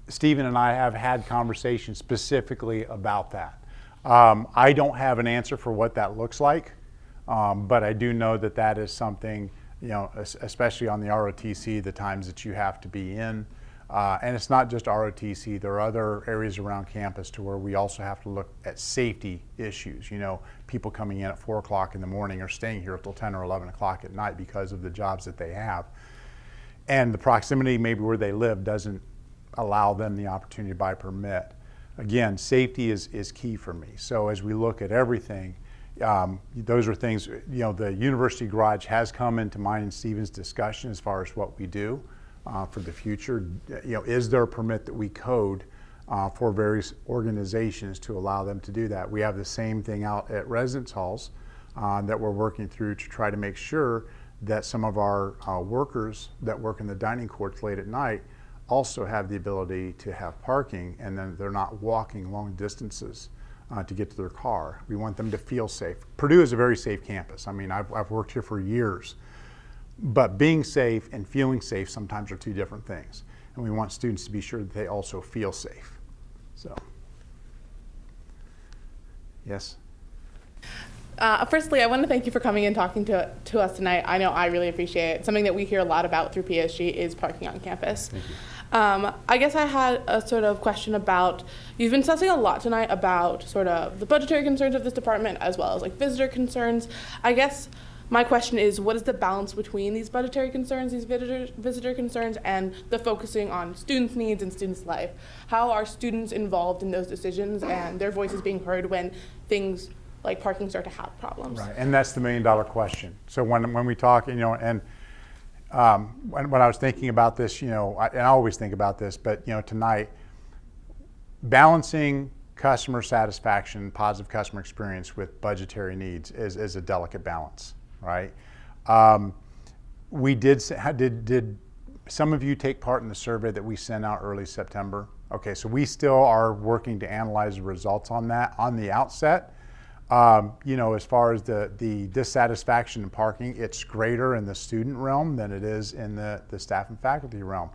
Stephen and I have had conversations specifically about that. I don't have an answer for what that looks like, but I do know that that is something, you know, especially on the ROTC, the times that you have to be in. And it's not just ROTC, there are other areas around campus to where we also have to look at safety issues. You know, people coming in at 4 o'clock in the morning or staying here until 10 or 11 o'clock at night because of the jobs that they have. And the proximity maybe where they live doesn't allow them the opportunity to buy a permit. Again, safety is key for me. So as we look at everything, those are things, you know, the university garage has come into mine and Stephen's discussion as far as what we do. For the future, you know, is there a permit that we code for various organizations to allow them to do that? We have the same thing out at residence halls that we're working through to try to make sure that some of our workers that work in the dining courts late at night also have the ability to have parking, and then they're not walking long distances to get to their car. We want them to feel safe. Purdue is a very safe campus. I mean, I've worked here for years. But being safe and feeling safe sometimes are two different things. And we want students to be sure that they also feel safe. So, yes? Firstly, I want to thank you for coming and talking to us tonight. I know I really appreciate it. Something that we hear a lot about through PSG is parking on campus. Thank you. I guess I had a sort of question about, you've been discussing a lot tonight about sort of the budgetary concerns of this department as well as like visitor concerns. I guess my question is, what is the balance between these budgetary concerns, these visitor concerns, and the focusing on students' needs and students' life? How are students involved in those decisions and their voices being heard when things like parking start to have problems? Right, and that's the $1,000,000 question. So when we talk, you know, and when I was thinking about this, you know, and I always think about this, but, you know, tonight, balancing customer satisfaction, positive customer experience with budgetary needs is a delicate balance. Right. We did some of you take part in the survey that we sent out early September? Okay, so we still are working to analyze the results on that on the outset. You know, as far as the dissatisfaction in parking, it's greater in the student realm than it is in the staff and faculty realm.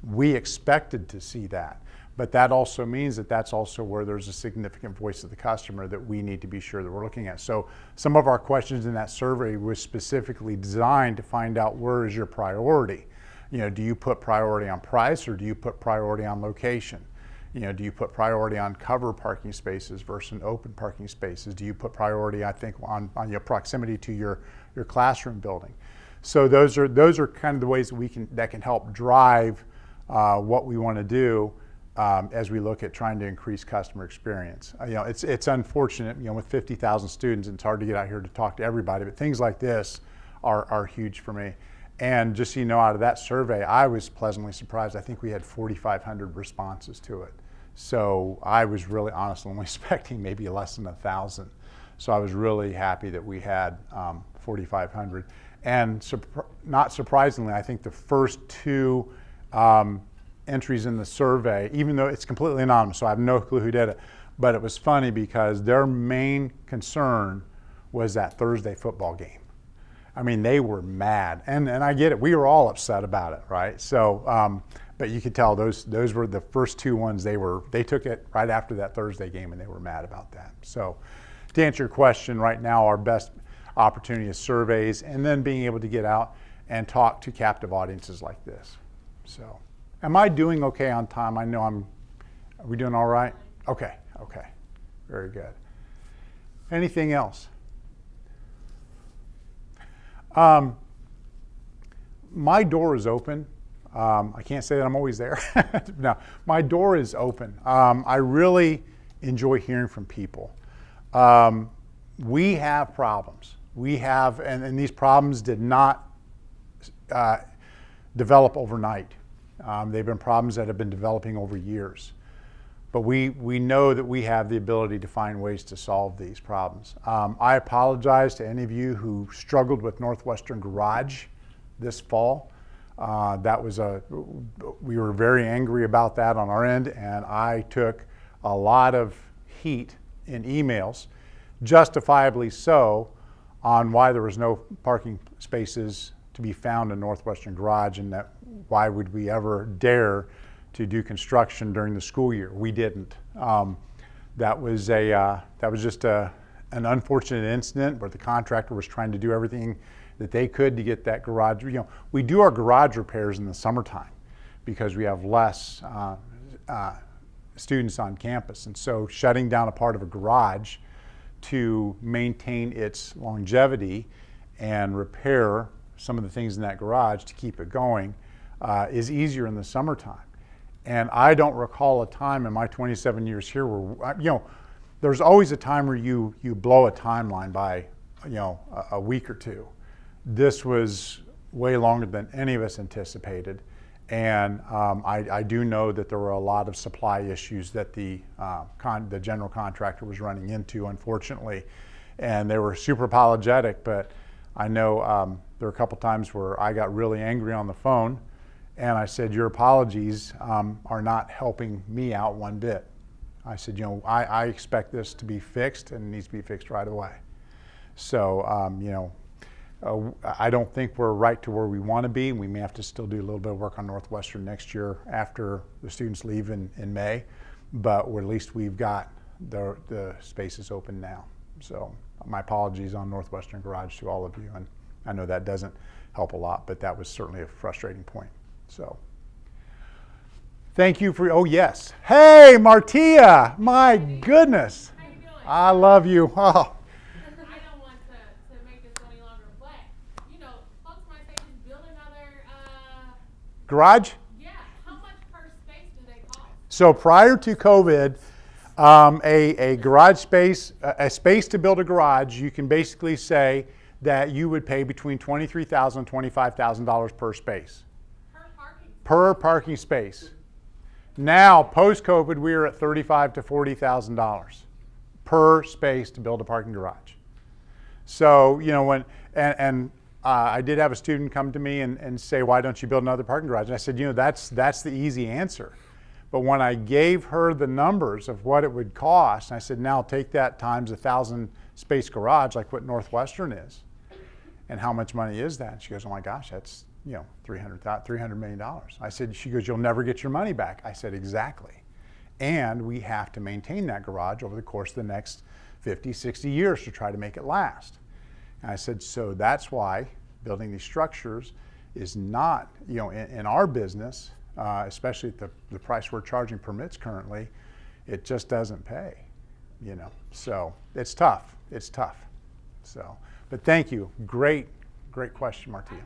We expected to see that. But that also means that that's also where there's a significant voice of the customer that we need to be sure that we're looking at. So some of our questions in that survey was specifically designed to find out where is your priority. You know, do you put priority on price or do you put priority on location? You know, do you put priority on cover parking spaces versus open parking spaces? Do you put priority, I think, on your proximity to your classroom building? So those are kind of the ways that can help drive what we want to do. As we look at trying to increase customer experience. You know, it's unfortunate, you know, with 50,000 students, it's hard to get out here to talk to everybody, but things like this are huge for me. And just so you know, out of that survey, I was pleasantly surprised. I think we had 4,500 responses to it. So I was really honestly only expecting maybe less than 1,000. So I was really happy that we had 4,500. And not surprisingly, I think the first two entries in the survey, even though it's completely anonymous, so I have no clue who did it, but it was funny because their main concern was that Thursday football game. I mean, they were mad, and I get it. We were all upset about it, right? So, but you could tell those were the first two ones. They took it right after that Thursday game, and they were mad about that. So, to answer your question, right now our best opportunity is surveys, and then being able to get out and talk to captive audiences like this. So. Am I doing okay on time? I know Are we doing all right? Okay, okay. Very good. Anything else? My door is open. I can't say that I'm always there. No, my door is open. I really enjoy hearing from people. We have problems. We have, and these problems did not develop overnight. They've been problems that have been developing over years. But we know that we have the ability to find ways to solve these problems. I apologize to any of you who struggled with Northwestern Garage this fall. We were very angry about that on our end, and I took a lot of heat in emails, justifiably so, on why there was no parking spaces to be found in Northwestern Garage, and that why would we ever dare to do construction during the school year. We didn't. That was just an unfortunate incident where the contractor was trying to do everything that they could to get that garage. You know, we do our garage repairs in the summertime because we have less students on campus, and so shutting down a part of a garage to maintain its longevity and repair some of the things in that garage to keep it going is easier in the summertime. And I don't recall a time in my 27 years here where, you know, there's always a time where you blow a timeline by, you know, a week or two. This was way longer than any of us anticipated. And I do know that there were a lot of supply issues that the general contractor was running into, unfortunately. And they were super apologetic, but I know there were a couple times where I got really angry on the phone. And I said, your apologies are not helping me out one bit. I said, you know, I expect this to be fixed, and it needs to be fixed right away. So, you know, I don't think we're right to where we want to be. We may have to still do a little bit of work on Northwestern next year after the students leave in May, but at least we've got the spaces open now. So my apologies on Northwestern Garage to all of you, and I know that doesn't help a lot, but that was certainly a frustrating point. So, thank you for, oh yes. Hey, Martia, my goodness. How you doing? I love you. Oh. I don't want to make this any longer, but, you know, folks might say just build another, Garage? yeah, how much per space do they cost? So prior to COVID, a garage space, a space to build a garage, you can basically say that you would pay between $23,000 and $25,000 per space. Per parking space. Now, post-COVID, we are at $35,000 to $40,000 per space to build a parking garage. So, you know, I did have a student come to me and say, why don't you build another parking garage? And I said, you know, that's the easy answer. But when I gave her the numbers of what it would cost, and I said, now take that times 1,000 space garage, like what Northwestern is, and how much money is that? And she goes, oh my gosh, that's, you know, $300 million. I said, she goes, you'll never get your money back. I said, exactly. And we have to maintain that garage over the course of the next 50, 60 years to try to make it last. And I said, so that's why building these structures is not, you know, in our business, especially at the price we're charging permits currently, it just doesn't pay, you know. So it's tough. It's tough. So, but thank you. Great question, Martia. I knew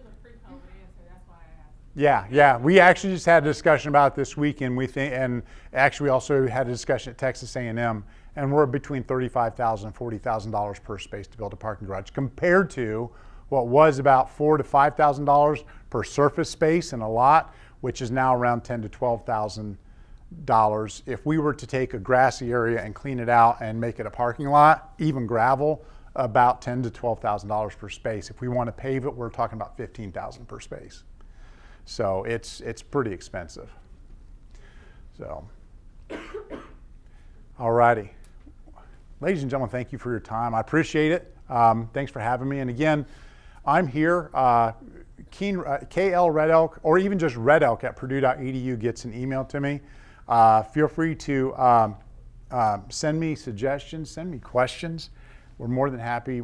the pre-COVID answer, that's why I asked. Yeah. We actually just had a discussion about it this week, and actually we also had a discussion at Texas A&M, and we're between $35,000 and $40,000 per space to build a parking garage, compared to what was about $4,000 to $5,000 per surface space in a lot, which is now around $10,000 to $12,000. If we were to take a grassy area and clean it out and make it a parking lot, even gravel, about $10,000 to $12,000 per space. If we want to pave it, we're talking about $15,000 per space. So it's pretty expensive. So, all righty. Ladies and gentlemen, thank you for your time. I appreciate it. Thanks for having me. And again, I'm here. KL Red Elk, or even just Red Elk at purdue.edu gets an email to me. Feel free to send me suggestions, send me questions. We're more than happy.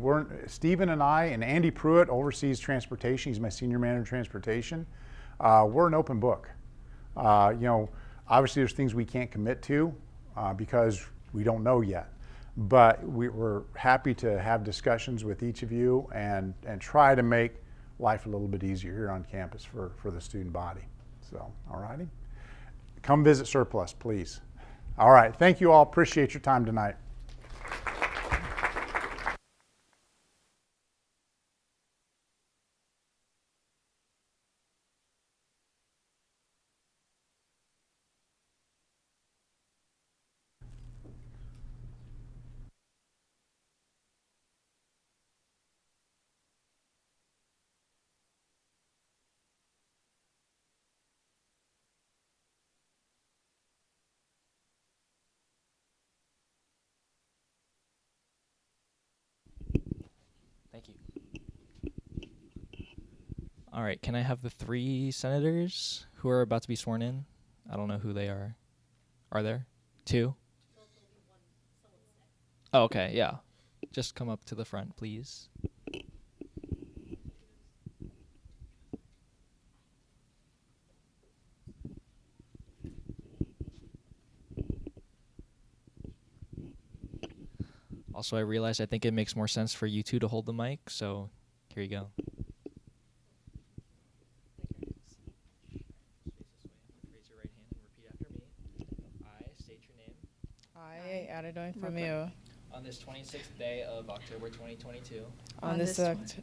Stephen and I, and Andy Pruitt oversees transportation. He's my senior manager of transportation. We're an open book. You know, Obviously, there's things we can't commit to because we don't know yet. But we're happy to have discussions with each of you and try to make life a little bit easier here on campus for the student body. So, all righty. Come visit Surplus, please. All right. Thank you all. Appreciate your time tonight. Thank you. All right, can I have the 3 senators who are about to be sworn in? I don't know who they are. Are there 2? Oh, okay, yeah. Just come up to the front, please. Also, I realized I think it makes more sense for you 2 to hold the mic, so here you go. Raise your right hand and repeat after me. I state your name. I, Adedoyin Famio, On this 26th day of October 2022. on this 26th.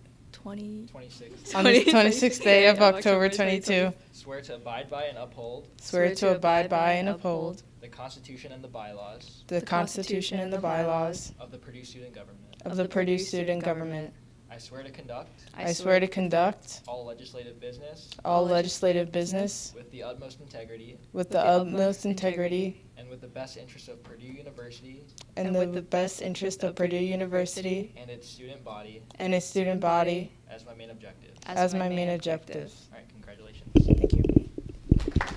on this 26th day of October 22, Swear to abide by and uphold swear to abide by and uphold the Constitution and the bylaws the Constitution and the bylaws of the Purdue Student Government. of the Purdue Student Government. I swear to conduct I swear to conduct all legislative business all legislative business with the utmost integrity with the utmost integrity and with the best interest of Purdue University and the best interest of Purdue University and its student body and its student body as my main objective. as my main objective. All right, congratulations. Thank you. Thank you.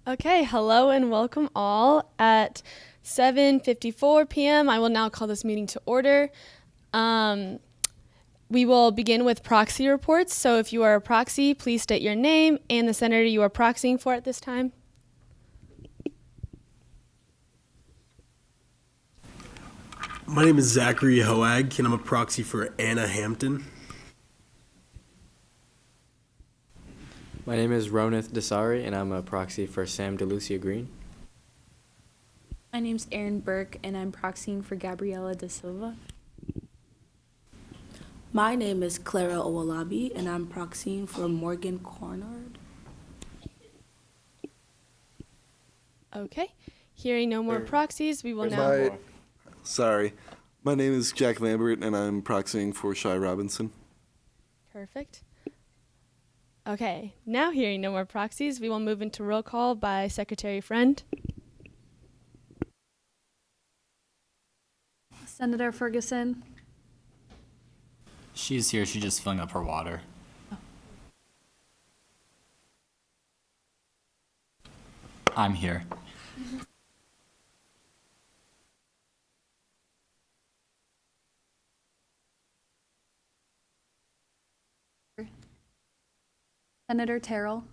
Okay, hello and welcome all. At 7:54 p.m., I will now call this meeting to order. We will begin with proxy reports. So if you are a proxy, please state your name and the senator you are proxying for at this time. My name is Zachary Hoag, and I'm a proxy for Anna Hampton. My name is Ronith Desari, and I'm a proxy for Sam DeLucia Green. My name's Erin Burke, and I'm proxying for Gabriela Da Silva. My name is Clara Owolabi, and I'm proxying for Morgan Cornard. Okay, hearing no more proxies, we will now... Sorry. My name is Jack Lambert, and I'm proxying for Shy Robinson. Perfect. Okay, now hearing no more proxies, we will move into roll call by Secretary Friend. Senator Ferguson. She's here. She's just filling up her water. I'm here. Senator Terrell.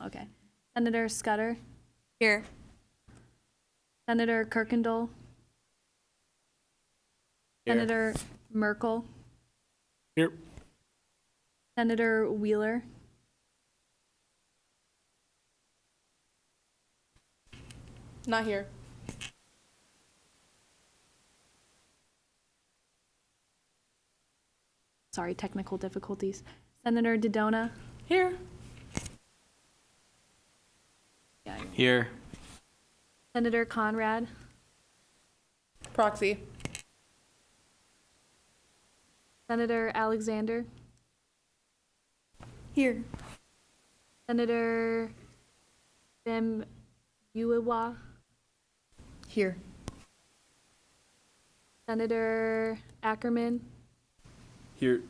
Okay. Senator Scudder. Here. Senator Kirkendall. Here. Senator Merkel. Here. Senator Wheeler. Not here. sorry, technical difficulties. Senator Dodona. Here. Here. Senator Conrad. Proxy. Senator Alexander. Here. Senator Bim Uiwa. Here. Senator Ackerman. Here.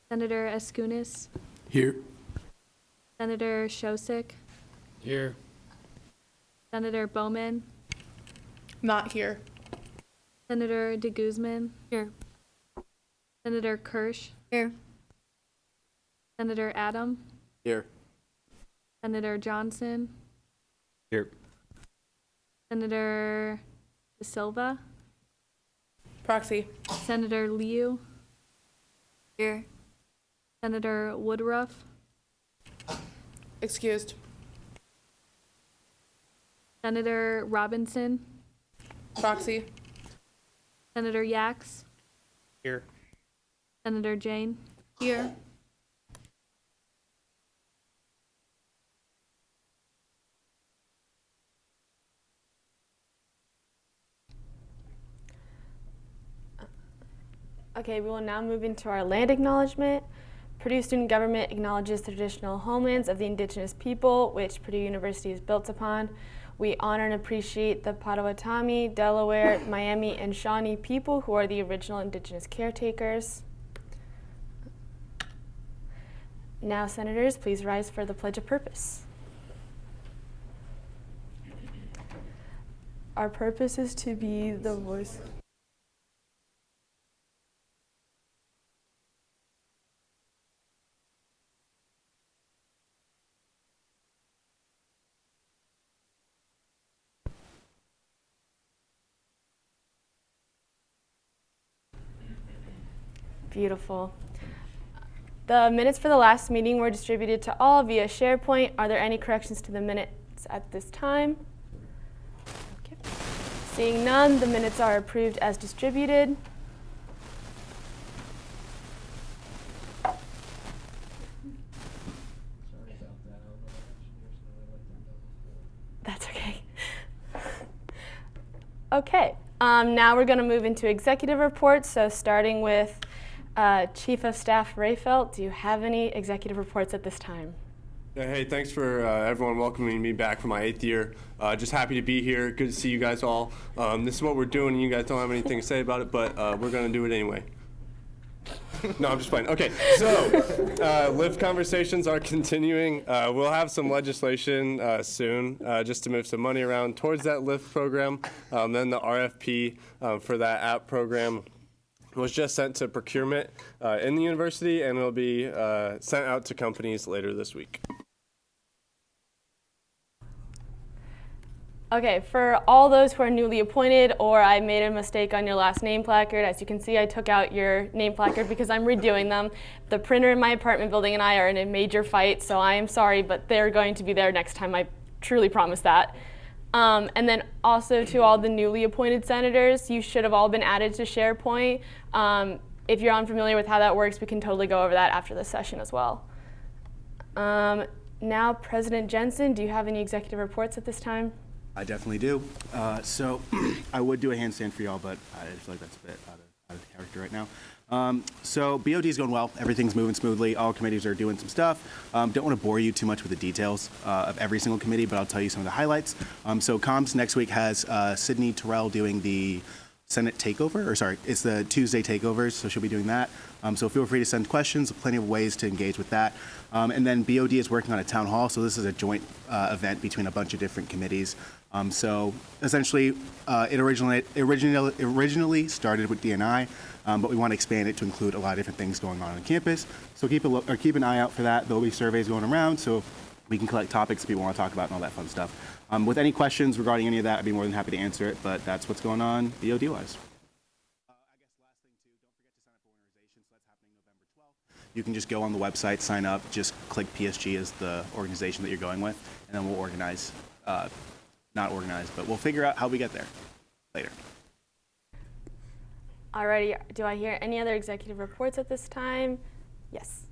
Senator Eskunis. Here. Senator Shosik. Here. Senator Bowman. Not here. Senator de Guzman. Here. Senator Kirsch. Here. Senator Adam. Here. Senator Johnson. Here. Senator De Silva. Proxy. Senator Liu. Here. Senator Woodruff. Excused. Senator Robinson. Proxy. Senator Yax. Here. Senator Jane. Here. Okay, we will now move into our land acknowledgement. Purdue student government acknowledges the traditional homelands of the indigenous people, which Purdue University is built upon. We honor and appreciate the Potawatomi, Delaware, Miami, and Shawnee people who are the original indigenous caretakers. Now, senators, please rise for the Pledge of Purpose. Our purpose is to be the voice. Beautiful. The minutes for the last meeting were distributed to all via SharePoint. Are there any corrections to the minutes at this time? Okay. Seeing none, the minutes are approved as distributed. That's okay. Okay, now we're going to move into executive reports. So starting with Chief of Staff Rayfelt, do you have any executive reports at this time? Yeah, hey, thanks for everyone welcoming me back for my 8th year. Just happy to be here. Good to see you guys all. This is what we're doing, and you guys don't have anything to say about it, but we're going to do it anyway. No, I'm just playing. Okay, so LIV conversations are continuing. We'll have some legislation soon just to move some money around towards that LIV program. Then the RFP for that app program was just sent to procurement in the university, and it'll be sent out to companies later this week. Okay, for all those who are newly appointed or I made a mistake on your last name placard, as you can see, I took out your name placard because I'm redoing them. The printer in my apartment building and I are in a major fight, so I am sorry, but they're going to be there next time. I truly promise that. And then also to all the newly appointed senators, you should have all been added to SharePoint. If you're unfamiliar with how that works, we can totally go over that after this session as well. Now, President Jensen, do you have any executive reports at this time? I definitely do. So I would do a handstand for y'all, but I feel like that's a bit out of character right now. So BOD is going well. Everything's moving smoothly. All committees are doing some stuff. Don't want to bore you too much with the details of every single committee, but I'll tell you some of the highlights. So comms next week has Sydney Terrell doing the Senate takeover, or sorry, it's the Tuesday takeovers, so she'll be doing that. So feel free to send questions, plenty of ways to engage with that. And then BOD is working on a town hall, so this is a joint event between a bunch of different committees. So essentially, it originally started with DNI, but we want to expand it to include a lot of different things going on campus. So keep an eye out for that. There'll be surveys going around, so we can collect topics people want to talk about and all that fun stuff. With any questions regarding any of that, I'd be more than happy to answer it, but that's what's going on BOD-wise. You can just go on the website, sign up, just click PSG as the organization that you're going with, and then we'll organize, not organize, but we'll figure out how we get there later. Alrighty, do I hear any other executive reports at this time? Yes.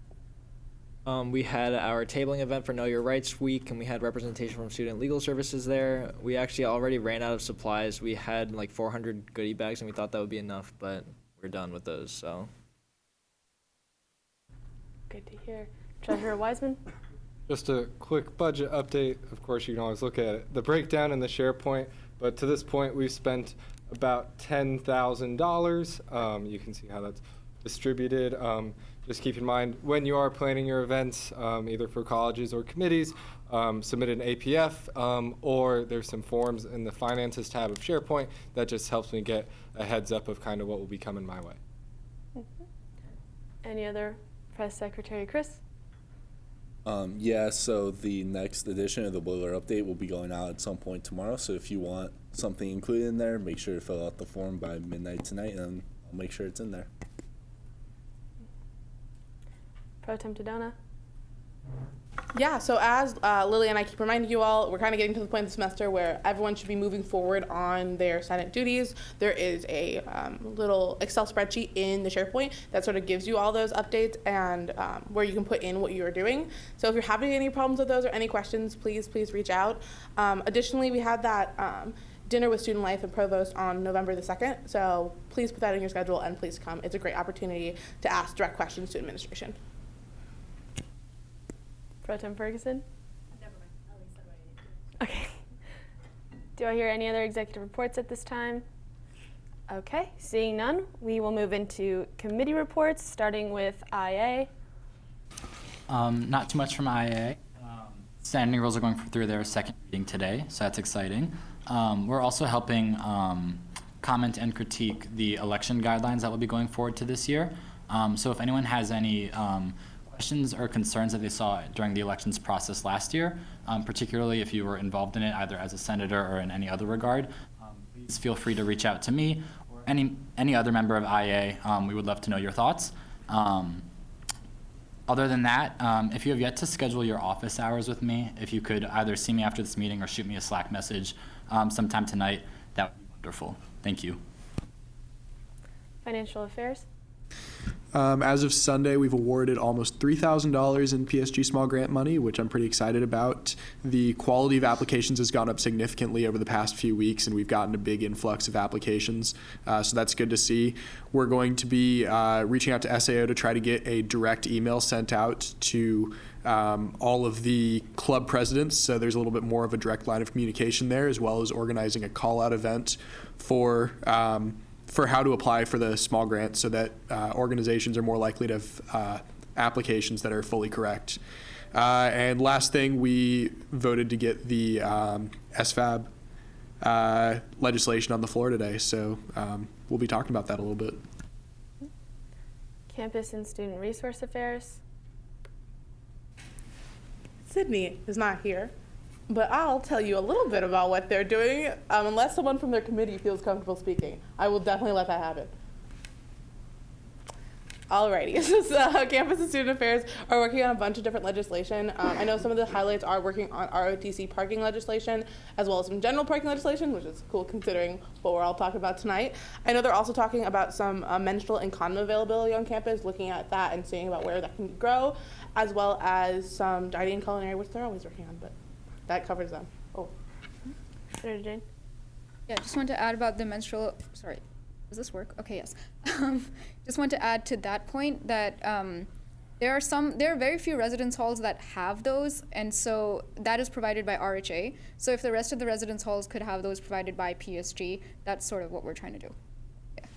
We had our tabling event for Know Your Rights Week, and we had representation from Student Legal Services there. We actually already ran out of supplies. We had like 400 goodie bags, and we thought that would be enough, but we're done with those, so. Good to hear. Treasurer Wiseman? Just a quick budget update. Of course, you can always look at it. The breakdown in the SharePoint, but to this point, we've spent about $10,000. You can see how that's distributed. Just keep in mind, when you are planning your events, either for colleges or committees, submit an APF, or there's some forms in the Finances tab of SharePoint that just helps me get a heads up of kind of what will be coming my way. Any other Press Secretary Chris? Yeah, so the next edition of the Boiler Update will be going out at some point tomorrow. So if you want something included in there, make sure to fill out the form by midnight tonight, and I'll make sure it's in there. Pro Tem Tadona? Yeah, so as Lily and I keep reminding you all, we're kind of getting to the point of the semester where everyone should be moving forward on their Senate duties. There is a little Excel spreadsheet in the SharePoint that sort of gives you all those updates and where you can put in what you are doing. So if you're having any problems with those or any questions, please reach out. Additionally, we had that dinner with Student Life and Provost on November the 2nd, so please put that in your schedule and please come. It's a great opportunity to ask direct questions to administration. Pro Tem Ferguson? Okay. Do I hear any other executive reports at this time? Okay, seeing none, we will move into committee reports, starting with IA. Not too much from IA. Standing rules are going through their second reading today, so that's exciting. We're also helping comment and critique the election guidelines that will be going forward to this year. So if anyone has any questions or concerns that they saw during the elections process last year, particularly if you were involved in it either as a senator or in any other regard, please feel free to reach out to me or any other member of IA. We would love to know your thoughts. Other than that, if you have yet to schedule your office hours with me, if you could either see me after this meeting or shoot me a Slack message sometime tonight, that would be wonderful. Thank you. Financial Affairs. As of Sunday, we've awarded almost $3,000 in PSG small grant money, which I'm pretty excited about. The quality of applications has gone up significantly over the past few weeks, and we've gotten a big influx of applications, so that's good to see. We're going to be reaching out to SAO to try to get a direct email sent out to all of the club presidents, so there's a little bit more of a direct line of communication there, as well as organizing a call-out event for how to apply for the small grant so that organizations are more likely to have applications that are fully correct. And last thing, we voted to get the SFAB legislation on the floor today, so we'll be talking about that a little bit. Campus and Student Resource Affairs. Sydney is not here, but I'll tell you a little bit about what they're doing, unless someone from their committee feels comfortable speaking. I will definitely let that happen. Alrighty, so Campus and Student Affairs are working on a bunch of different legislation. I know some of the highlights are working on ROTC parking legislation, as well as some general parking legislation, which is cool considering what we're all talking about tonight. I know they're also talking about some menstrual and condom availability on campus, looking at that and seeing about where that can grow, as well as some dining and culinary, which they're always working on, but that covers them. Oh. Senator Jane? Yeah, just want to add about the menstrual, sorry, does this work? Okay, yes. Just want to add to that point that there are very few residence halls that have those, and so that is provided by RHA. So if the rest of the residence halls could have those provided by PSG, that's sort of what we're trying to do. Yeah.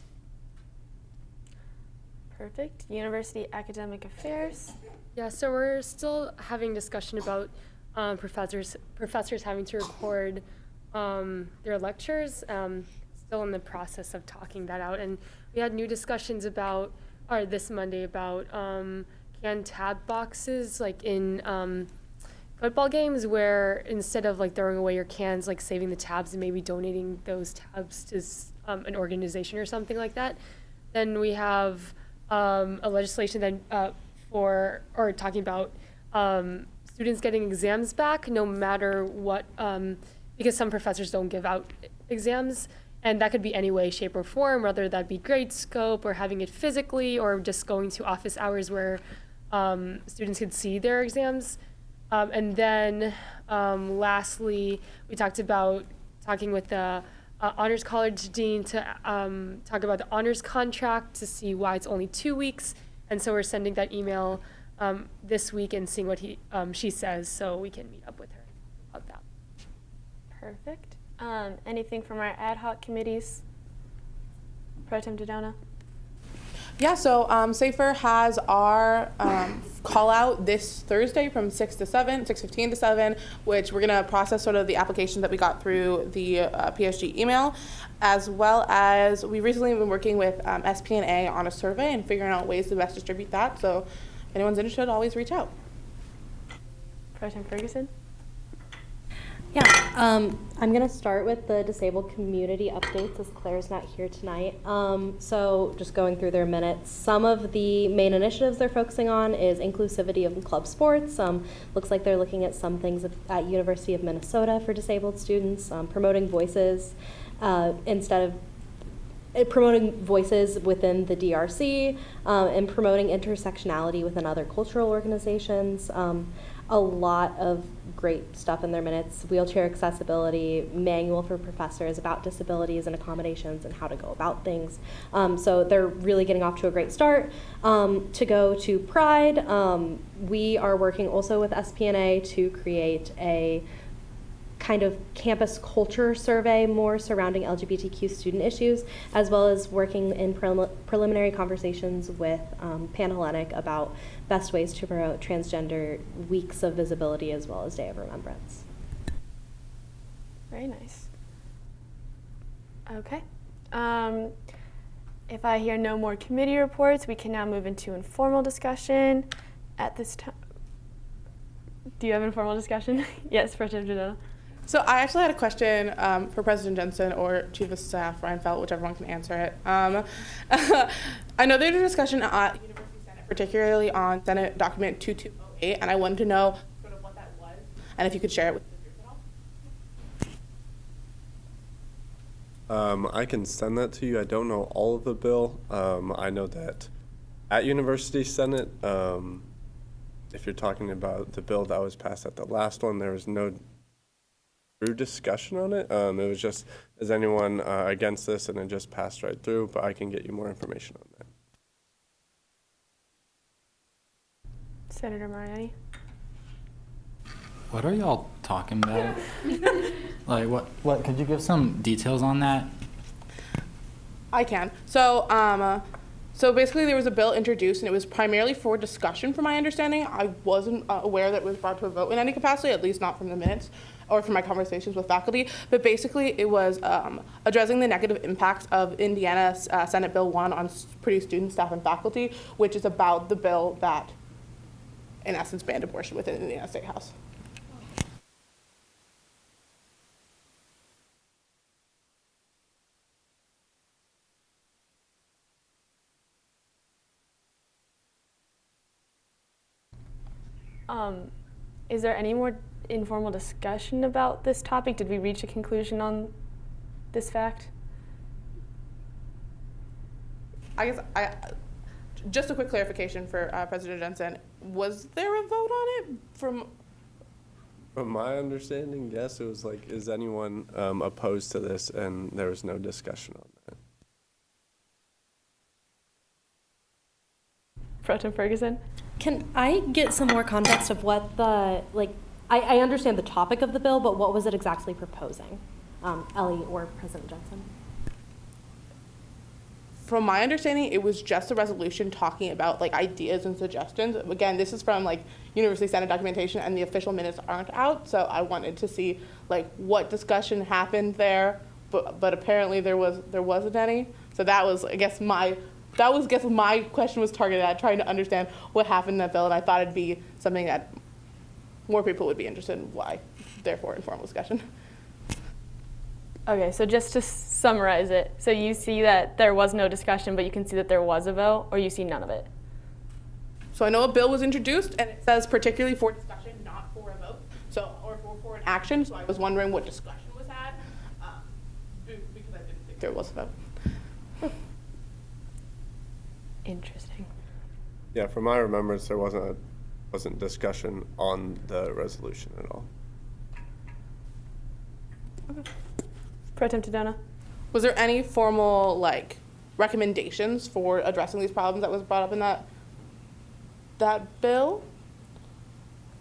Perfect. University Academic Affairs. Yeah, so we're still having discussion about professors having to record their lectures. Still in the process of talking that out, and we had new discussions about, or this Monday, about canned tab boxes, like in football games, where instead of like throwing away your cans, like saving the tabs and maybe donating those tabs to an organization or something like that. Then we have a legislation that talking about students getting exams back no matter what, because some professors don't give out exams, And that could be any way, shape, or form, whether that be grade scope or having it physically or just going to office hours where students could see their exams. And then lastly, we talked about talking with the Honors College Dean to talk about the honors contract to see why it's only 2 weeks. And so we're sending that email this week and seeing what she says so we can meet up with her about that. Perfect. Anything from our ad hoc committees? Pro Tem Dodona? Yeah, so SAFER has our call out this Thursday from 6:15 to 7, which we're going to process sort of the applications that we got through the PSG email, as well as we recently been working with SPNA on a survey and figuring out ways to best distribute that. So if anyone's interested, always reach out. Pro Tem Ferguson? Yeah, I'm going to start with the disabled community updates as Claire's not here tonight. So just going through their minutes, some of the main initiatives they're focusing on is inclusivity of club sports. Looks like they're looking at some things at University of Minnesota for disabled students, promoting voices promoting voices within the DRC, and promoting intersectionality within other cultural organizations. A lot of great stuff in their minutes: wheelchair accessibility, manual for professors about disabilities and accommodations and how to go about things. So they're really getting off to a great start. To go to Pride, we are working also with SPNA to create a kind of campus culture survey more surrounding LGBTQ student issues, as well as working in preliminary conversations with Panhellenic about best ways to promote transgender weeks of visibility as well as Day of Remembrance. Very nice. Okay. If I hear no more committee reports, we can now move into informal discussion. At this time, do you have informal discussion? Yes, Pro Tem Janela. So I actually had a question for President Jensen or Chief of Staff Ryan Felt, whichever one can answer it. I know there's a discussion at University Senate, particularly on Senate Document 2208, and I wanted to know sort of what that was, and if you could share it with the group at all. I can send that to you. I don't know all of the bill. I know that at University Senate, if you're talking about the bill that was passed at the last one, there was no true discussion on it. It was just, is anyone against this, and it just passed right through, but I can get you more information on that. Senator Mariani. What are y'all talking about? Like, what, could you give some details on that? I can. So, so basically there was a bill introduced, and it was primarily for discussion from my understanding. I wasn't aware that it was brought to a vote in any capacity, at least not from the minutes or from my conversations with faculty. But basically it was addressing the negative impacts of Indiana's Senate Bill 1 on Purdue students, staff, and faculty, which is about the bill that, in essence, banned abortion within the Indiana State House. Is there any more informal discussion about this topic? Did we reach a conclusion on this fact? I guess just a quick clarification for President Jensen. Was there a vote on it? From my understanding, yes. It was like, is anyone opposed to this? And there was no discussion on that. Pro Tem Ferguson? Can I get some more context of what the, I understand the topic of the bill, but what was it exactly proposing? Ellie or President Jensen? From my understanding, it was just a resolution talking about ideas and suggestions. Again, this is from University Senate documentation, and the official minutes aren't out, so I wanted to see what discussion happened there, but apparently there wasn't any. So that was, I guess, my question was targeted at, trying to understand what happened in that bill, and I thought it'd be something that more people would be interested in, why, therefore, informal discussion. Okay, so just to summarize it, so you see that there was no discussion, but you can see that there was a vote, or you see none of it? So I know a bill was introduced, and it says particularly for discussion, not for a vote, or for an action, so I was wondering what discussion was had, because I didn't think there was a vote. Interesting. Yeah, from my remembrance, there wasn't discussion on the resolution at all. Pro Tem Tadona? Was there any formal like recommendations for addressing these problems that was brought up in that bill?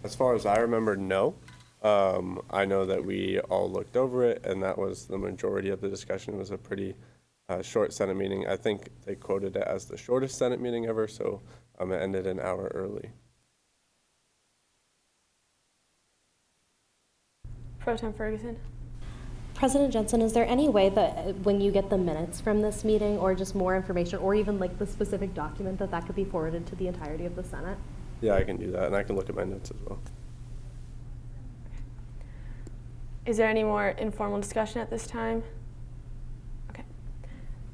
As far as I remember, no. I know that we all looked over it, and that was the majority of the discussion. It was a pretty short Senate meeting. I think they quoted it as the shortest Senate meeting ever, so it ended an hour early. Pro Tem Ferguson? President Jensen, is there any way that when you get the minutes from this meeting or just more information or even like the specific document that could be forwarded to the entirety of the Senate? Yeah, I can do that, and I can look at my notes as well. Is there any more informal discussion at this time? Okay.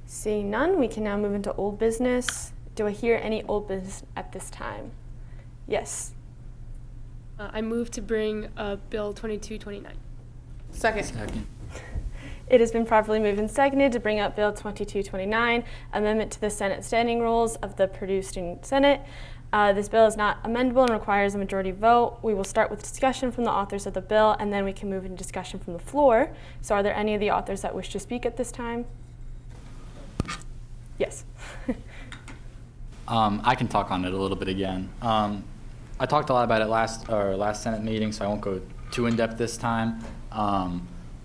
Seeing none, we can now move into old business. Do I hear any old business at this time? Yes. I move to bring up Bill 2229. Second. It has been properly moved and seconded to bring up Bill 2229, amendment to the Senate standing rules of the Purdue Student Senate. This bill is not amendable and requires a majority vote. We will start with discussion from the authors of the bill, and then we can move into discussion from the floor. So are there any of the authors that wish to speak at this time? Yes. I can talk on it a little bit again. I talked a lot about it last Senate meeting, so I won't go too in-depth this time.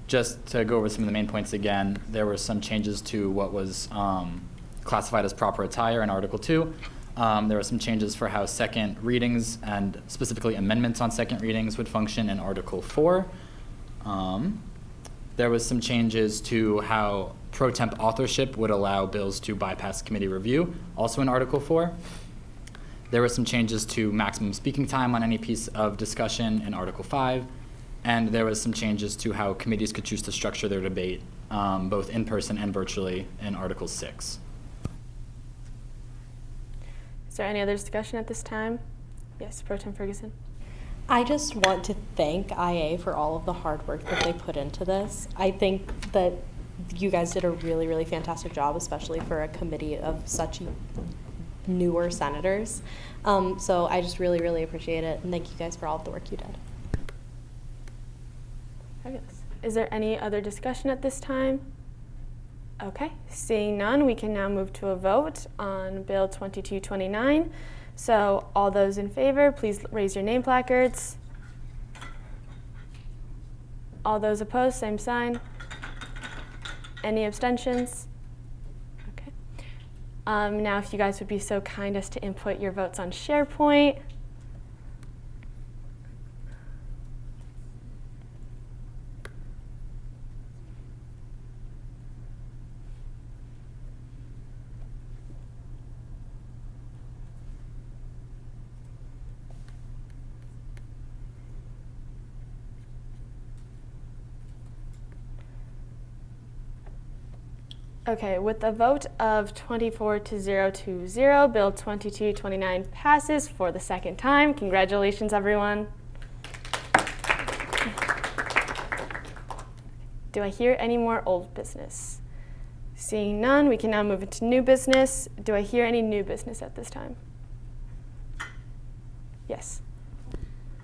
Just to go over some of the main points again, there were some changes to what was classified as proper attire in Article 2. There were some changes for how second readings and specifically amendments on second readings would function in Article 4. There was some changes to how pro temp authorship would allow bills to bypass committee review, also in Article 4. There were some changes to maximum speaking time on any piece of discussion in Article 5. And there was some changes to how committees could choose to structure their debate, both in person and virtually, in Article 6. Is there any other discussion at this time? Yes, Pro Tem Ferguson. I just want to thank IA for all of the hard work that they put into this. I think that you guys did a really, really fantastic job, especially for a committee of such newer senators. So I just really, really appreciate it, and thank you guys for all of the work you did. Fabulous. Is there any other discussion at this time? Okay, seeing none, we can now move to a vote on Bill 2229. So all those in favor, please raise your name placards. All those opposed, same sign. Any abstentions? Okay. Now if you guys would be so kind as to input your votes on SharePoint. Okay, with a vote of 24 to 0 to 0, Bill 2229 passes for the second time. Congratulations, everyone. Do I hear any more old business? Seeing none, we can now move into new business. Do I hear any new business at this time? Yes.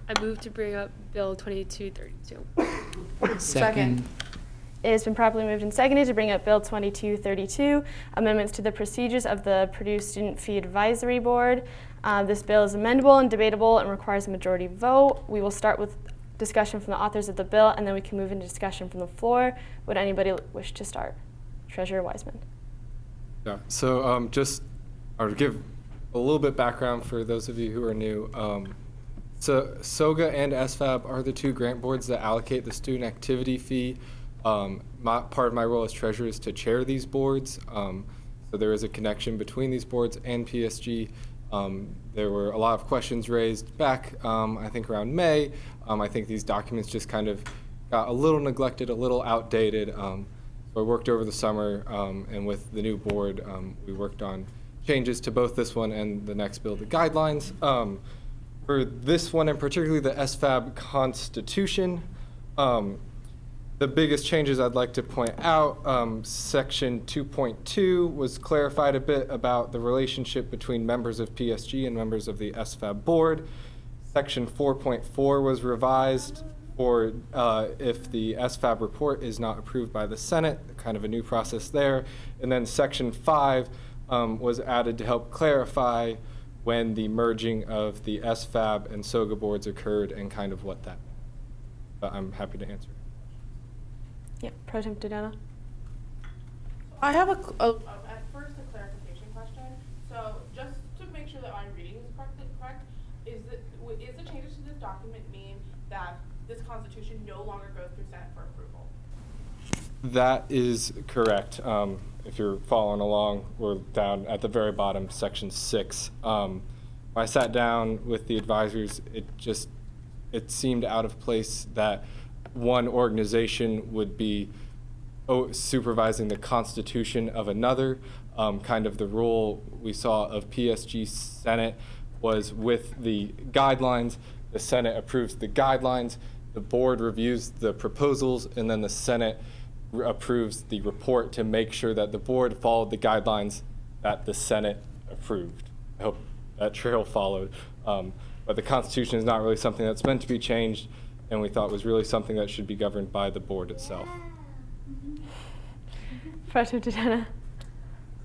I move to bring up Bill 2232. Second. It has been properly moved and seconded to bring up Bill 2232, amendments to the procedures of the Purdue Student Fee Advisory Board. This bill is amendable and debatable and requires a majority vote. We will start with discussion from the authors of the bill, and then we can move into discussion from the floor. Would anybody wish to start? Treasurer Wiseman. Yeah, so just I'll give a little bit background for those of you who are new. So SOGA and SFAB are the two grant boards that allocate the student activity fee. Part of my role as treasurer is to chair these boards. So there is a connection between these boards and PSG. There were a lot of questions raised back, I think around May. I think these documents just kind of got a little neglected, a little outdated. So I worked over the summer, and with the new board, we worked on changes to both this one and the next bill, the guidelines. For this one, and particularly the SFAB Constitution, The biggest changes I'd like to point out, section 2.2 was clarified a bit about the relationship between members of PSG and members of the SFAB board. Section 4.4 was revised for if the SFAB report is not approved by the Senate, kind of a new process there. And then section 5 was added to help clarify when the merging of the SFAB and SOGA boards occurred and kind of what that meant. But I'm happy to answer. Yep, Pro Tem Dodena. I have at first a clarification question. So just to make sure that my reading is correct, is the changes to this document mean that this constitution no longer goes through Senate for approval? That is correct. If you're following along, we're down at the very bottom, section 6. When I sat down with the advisors, it seemed out of place that one organization would be supervising the constitution of another. Kind of the rule we saw of PSG Senate was with the guidelines, the Senate approves the guidelines, the board reviews the proposals, and then the Senate approves the report to make sure that the board followed the guidelines that the Senate approved. I hope that trail followed. But the Constitution is not really something that's meant to be changed, and we thought was really something that should be governed by the board itself. Pro Tem Dodena.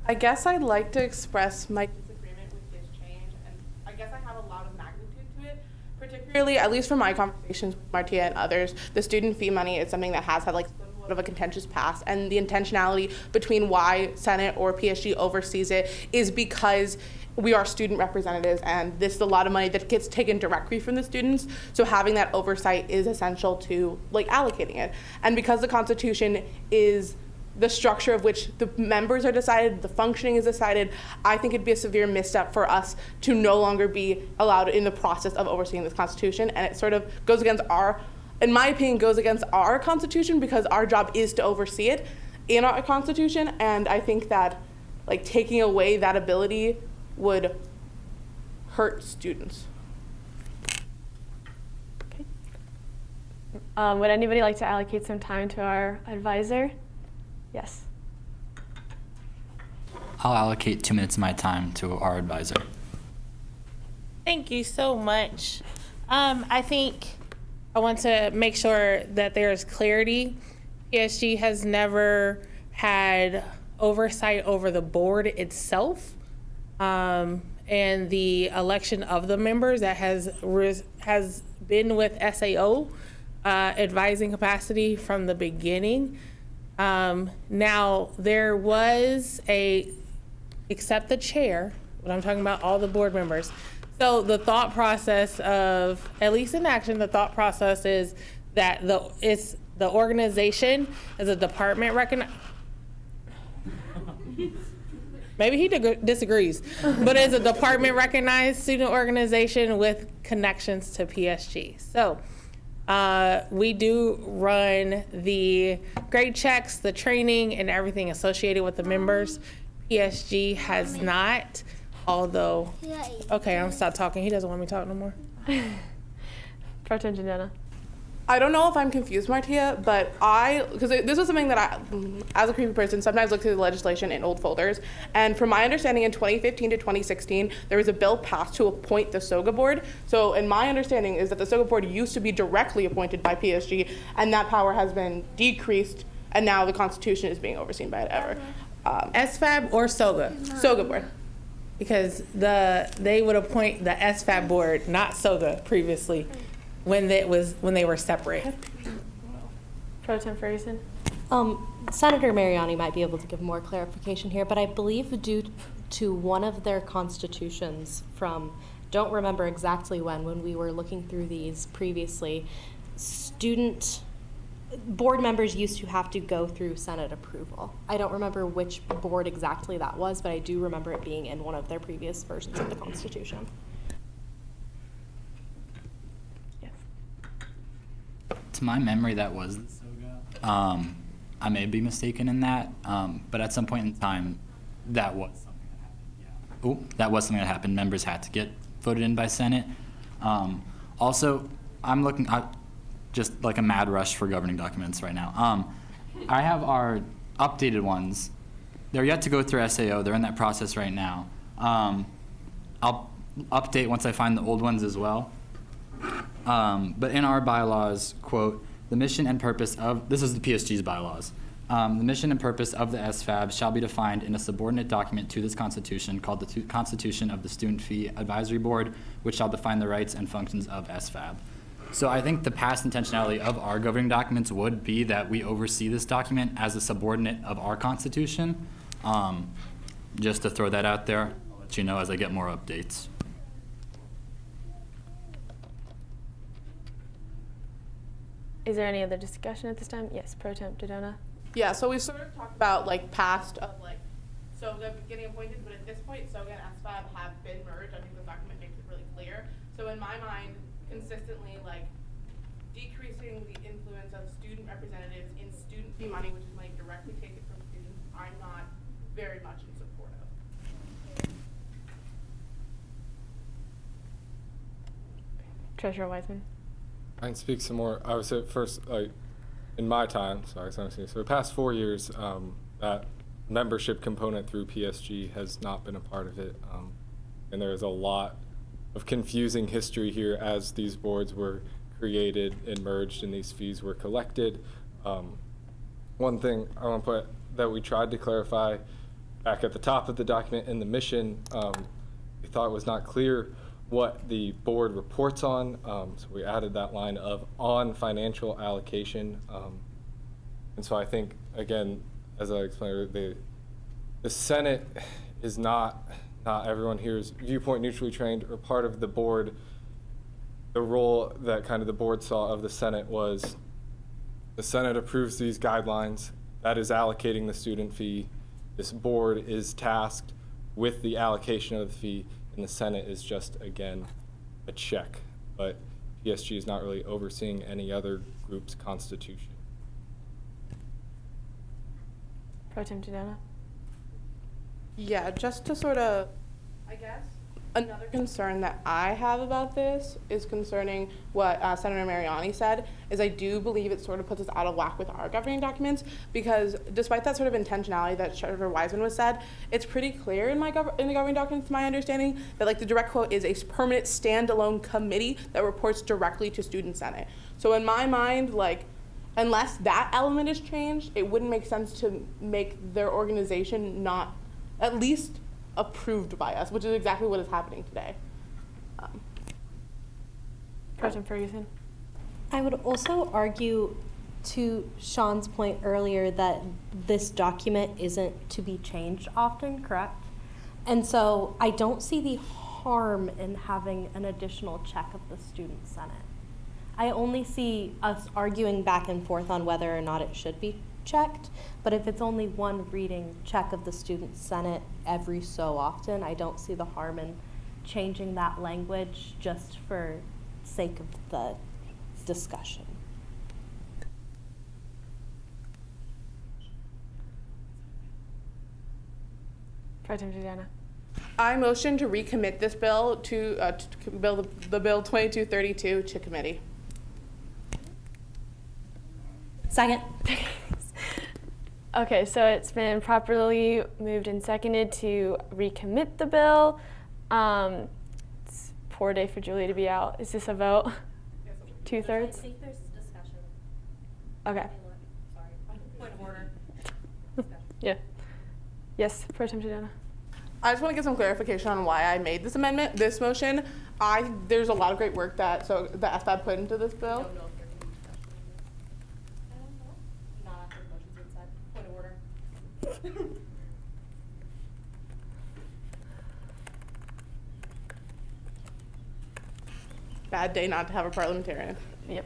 I guess I'd like to express my disagreement with this change, and I guess I have a lot of magnitude to it. Particularly, at least from my conversations with Martia and others, the student fee money is something that has had like somewhat of a contentious past, and the intentionality between why Senate or PSG oversees it is because we are student representatives, and this is a lot of money that gets taken directly from the students. So having that oversight is essential to like allocating it. And because the Constitution is the structure of which the members are decided, the functioning is decided, I think it'd be a severe misstep for us to no longer be allowed in the process of overseeing this Constitution. And it sort of goes against in my opinion, goes against our Constitution, because our job is to oversee it in our Constitution. And I think that like taking away that ability would hurt students. Okay. Would anybody like to allocate some time to our advisor? Yes. I'll allocate 2 minutes of my time to our advisor. Thank you so much. I think I want to make sure that there is clarity. PSG has never had oversight over the board itself. And the election of the members that has been with SAO advising capacity from the beginning. Now there was except the chair, but I'm talking about all the board members. So the thought process of, at least in action, the thought process is that the organization as a department maybe he disagrees, but as a department recognized student organization with connections to PSG. So we do run the grade checks, the training, and everything associated with the members. PSG has not, although, okay, I'm gonna stop talking. He doesn't want me to talk no more. Pro Tem Dodena. I don't know if I'm confused, Martia, but because this was something that I, as a creepy person, sometimes look through the legislation in old folders. And from my understanding, in 2015 to 2016, there was a bill passed to appoint the SOGA board. So, in my understanding is that the SOGA board used to be directly appointed by PSG, and that power has been decreased, and now the Constitution is being overseen by it ever. SFAB or SOGA? SOGA board. Because they would appoint the SFAB board, not SOGA, previously, when they were separate. Pro Tem Ferguson. Senator Mariani might be able to give more clarification here, but I believe due to one of their constitutions from, don't remember exactly when we were looking through these previously, board members used to have to go through Senate approval. I don't remember which board exactly that was, but I do remember it being in one of their previous versions of the Constitution. To my memory, that was the SOGA. I may be mistaken in that, but at some point in time, that was something that happened. Yeah. Oh, that was something that happened. Members had to get voted in by Senate. Also, I'm looking. just like a mad rush for governing documents right now. I have our updated ones. They're yet to go through SAO. They're in that process right now. I'll update once I find the old ones as well. But in our bylaws, quote, the mission and purpose of, this is the PSG's bylaws. The mission and purpose of the SFAB shall be defined in a subordinate document to this Constitution called the Constitution of the Student Fee Advisory Board, which shall define the rights and functions of SFAB. So I think the past intentionality of our governing documents would be that we oversee this document as a subordinate of our Constitution. Just to throw that out there, I'll let you know as I get more updates. Is there any other discussion at this time? Yes, Pro Temp Dodona. Yeah, so we sort of talked about like past of like SOGA getting appointed, but at this point, SOGA and SFAB have been merged. I think this document makes it really clear. So in my mind, consistently like decreasing the influence of student representatives in student fee money, which is money directly taken from students, I'm not very much in support of. Treasurer Wiseman. I can speak some more. I would say first, like, in my time, so the past 4 years, that membership component through PSG has not been a part of it. And there is a lot of confusing history here as these boards were created and merged and these fees were collected. One thing I want to put that we tried to clarify back at the top of the document in the mission, we thought it was not clear what the board reports on, so we added that line of on financial allocation. And so I think, again, as I explained, the Senate is not everyone here is viewpoint neutrally trained or part of the board. The role that kind of the board saw of the Senate was the Senate approves these guidelines, that is allocating the student fee. This board is tasked with the allocation of the fee, and the Senate is just, again, a check. But PSG is not really overseeing any other group's constitution. Pro Tem Dodona. Yeah, just to sort of, I guess, another concern that I have about this is concerning what Senator Mariani said, is I do believe it sort of puts us out of whack with our governing documents, because despite that sort of intentionality that Treasurer Wiseman was said, it's pretty clear in the governing documents, to my understanding, that like the direct quote is a permanent standalone committee that reports directly to Student Senate. So in my mind, like, unless that element is changed, it wouldn't make sense to make their organization not at least approved by us, which is exactly what is happening today. President Ferguson. I would also argue, to Sean's point earlier, that this document isn't to be changed often, correct? And so I don't see the harm in having an additional check of the Student Senate. I only see us arguing back and forth on whether or not it should be checked, but if it's only one reading check of the Student Senate every so often, I don't see the harm in changing that language just for sake of the discussion. President Dodona. I motion to recommit this bill to the bill 2232 to committee. Second. Okay, so it's been properly moved and seconded to recommit the bill. It's a poor day for Julie to be out. Is this a vote? 2/3? I think there's discussion. Okay. Sorry. Point of order. Yeah. Yes, Pro Tem Dodona. I just want to get some clarification on why I made this amendment, this motion. There's a lot of great work that SFAB put into this bill. Bad day not to have a parliamentarian. Yep.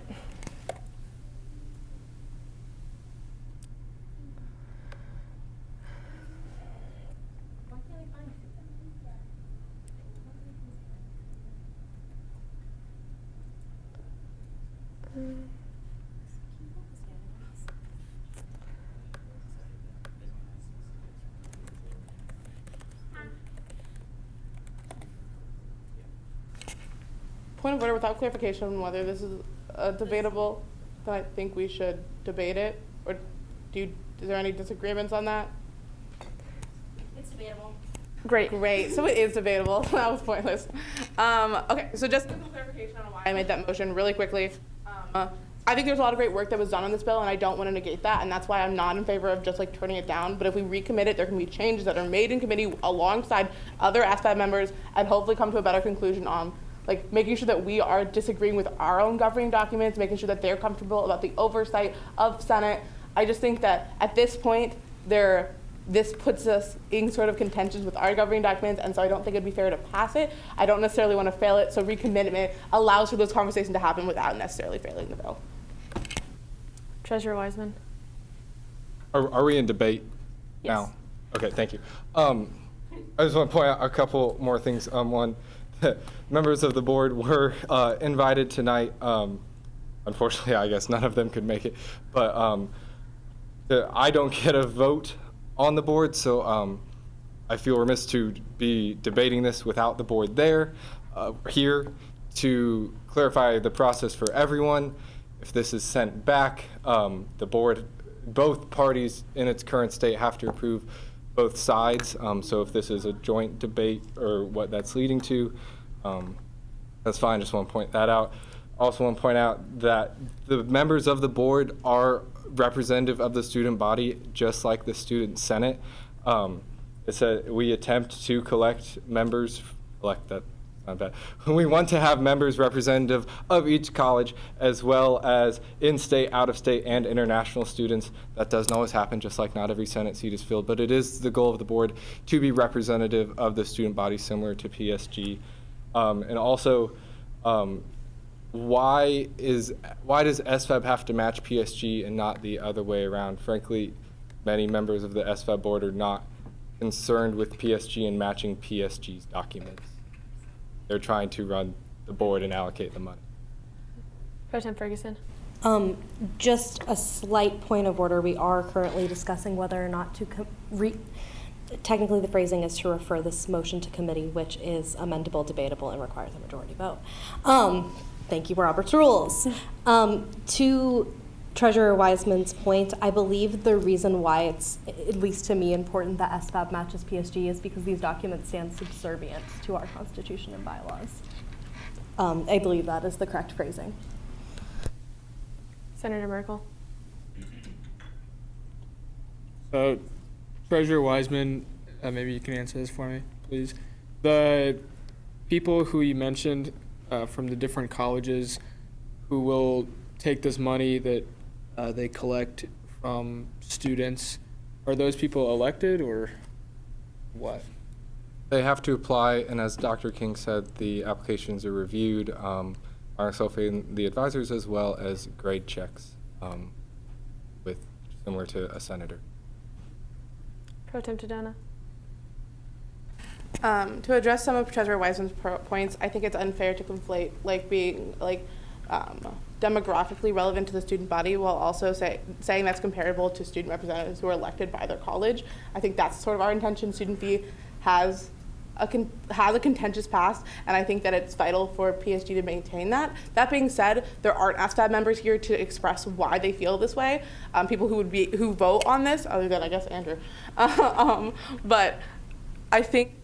Point of order without clarification on whether this is a debatable. then I think we should debate it. Or is there any disagreements on that? It's debatable. Great. So it is debatable. That was pointless. Okay, so just a clarification on why I made that motion really quickly. I think there's a lot of great work that was done on this bill, and I don't want to negate that, and that's why I'm not in favor of just like turning it down. But if we recommit it, there can be changes that are made in committee alongside other SFAB members, and hopefully come to a better conclusion on like making sure that we are disagreeing with our own governing documents, making sure that they're comfortable about the oversight of Senate. I just think that at this point, this puts us in sort of contention with our governing documents, and so I don't think it'd be fair to pass it. I don't necessarily want to fail it, so recommitment allows for those conversations to happen without necessarily failing the bill. Treasurer Wiseman. Are we in debate now? Okay, thank you. I just want to point out a couple more things. One, members of the board were invited tonight. Unfortunately, I guess none of them could make it, but I don't get a vote on the board, so I feel remiss to be debating this without the board there, here to clarify the process for everyone. If this is sent back, the board, both parties in its current state have to approve both sides. So if this is a joint debate or what that's leading to, that's fine. Just want to point that out. Also want to point out that the members of the board are representative of the student body, just like the student senate. It said we attempt to collect members, not bad. We want to have members representative of each college, as well as in-state, out-of-state, and international students. That doesn't always happen, just like not every Senate seat is filled, but it is the goal of the board to be representative of the student body, similar to PSG. And also, why does SFAB have to match PSG and not the other way around? Frankly, many members of the SFAB board are not concerned with PSG and matching PSG's documents. They're trying to run the board and allocate the money. President Ferguson. Just a slight point of order. We are currently discussing whether or not to technically the phrasing is to refer this motion to committee, which is amendable, debatable, and requires a majority vote. Thank you, Robert's rules. To Treasurer Wiseman's point, I believe the reason why it's, at least to me, important that SFAB matches PSG is because these documents stand subservient to our Constitution and bylaws. I believe that is the correct phrasing. Senator Merkel. Treasurer Wiseman, maybe you can answer this for me, please. The people who you mentioned from the different colleges who will take this money that they collect from students, are those people elected or what? They have to apply, and as Dr. King said, the applications are reviewed, myself and the advisors, as well as grade checks, with similar to a senator. Pro Tem Tadona. To address some of Treasurer Wiseman's points, I think it's unfair to conflate being demographically relevant to the student body while also saying that's comparable to student representatives who are elected by their college. I think that's sort of our intention. Student fee has a contentious past, and I think that it's vital for PSG to maintain that. That being said, there aren't SFAB members here to express why they feel this way. People who vote on this, other than I guess Andrew, but I think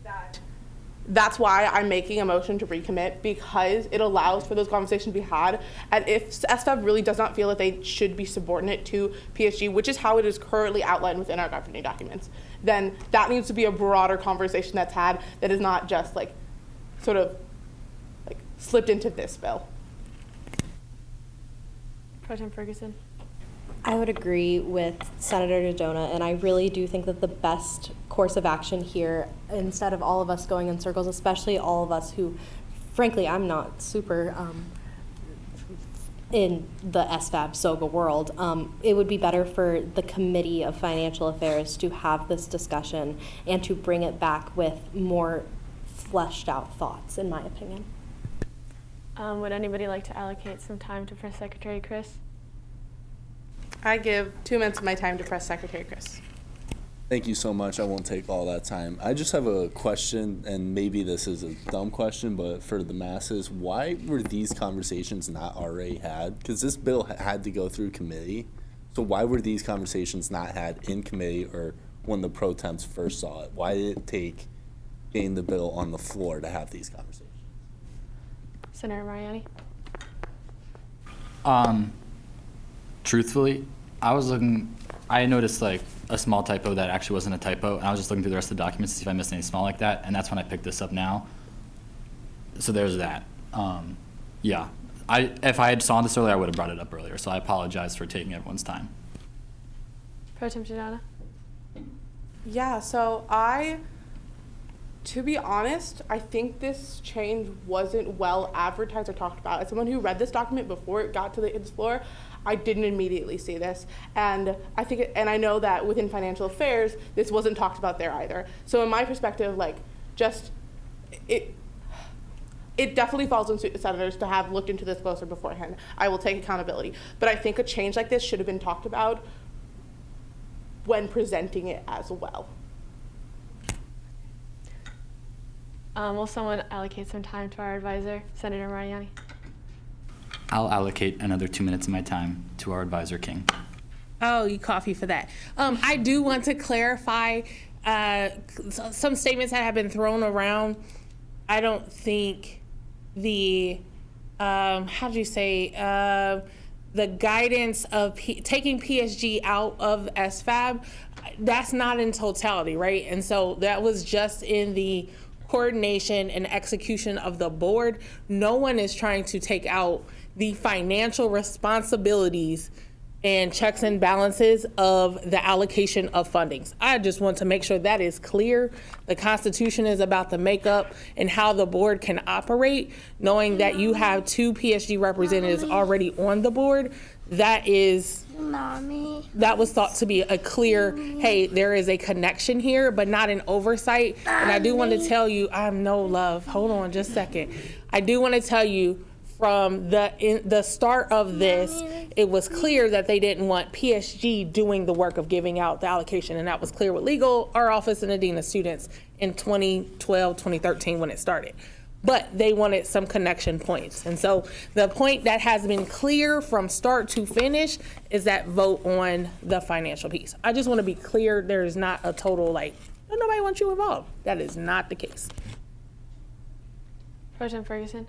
that's why I'm making a motion to recommit, because it allows for those conversations to be had. And if SFAB really does not feel that they should be subordinate to PSG, which is how it is currently outlined within our governing documents, then that needs to be a broader conversation that's had that is not just slipped into this bill. Pro Tem Ferguson. I would agree with Senator Dodona, and I really do think that the best course of action here, instead of all of us going in circles, especially all of us who, frankly, I'm not super in the SFAB SOGA world, it would be better for the Committee of Financial Affairs to have this discussion and to bring it back with more fleshed out thoughts, in my opinion. Would anybody like to allocate some time to Press Secretary Chris? I give 2 minutes of my time to Press Secretary Chris. Thank you so much. I won't take all that time. I just have a question, and maybe this is a dumb question, but for the masses, why were these conversations not already had? Because this bill had to go through committee. So why were these conversations not had in committee or when the pro temps first saw it? Why did it take getting the bill on the floor to have these conversations? Senator Mariani. Truthfully, I noticed like a small typo that actually wasn't a typo, and I was just looking through the rest of the documents to see if I missed anything small like that, and that's when I picked this up now. So there's that. Yeah, if I had saw this earlier, I would have brought it up earlier, so I apologize for taking everyone's time. Pro Tem Janana. Yeah, so to be honest, I think this change wasn't well advertised or talked about. As someone who read this document before it got to the IDS floor, I didn't immediately see this. And I know that within financial affairs, this wasn't talked about there either. So in my perspective, it definitely falls on senators to have looked into this closer beforehand. I will take accountability. But I think a change like this should have been talked about when presenting it as well. Will someone allocate some time to our advisor, Senator Mariani? I'll allocate another 2 minutes of my time to our advisor, King. Oh, you coffee for that. I do want to clarify some statements that have been thrown around. I don't think the the guidance of taking PSG out of SFAB, that's not in totality, right? And so that was just in the coordination and execution of the board. No one is trying to take out the financial responsibilities and checks and balances of the allocation of fundings. I just want to make sure that is clear. The Constitution is about the makeup and how the board can operate, knowing that you have 2 PSG representatives already on the board. That was thought to be a clear, hey, there is a connection here, but not an oversight. And I do want to tell you, I'm no love. Hold on just a second. I do want to tell you, from the start of this, it was clear that they didn't want PSG doing the work of giving out the allocation, and that was clear with legal, our office, and the dean of students in 2012, 2013 when it started. But they wanted some connection points. And so the point that has been clear from start to finish is that vote on the financial piece. I just want to be clear, there is not a total nobody wants you involved. That is not the case. Pro Tem Ferguson.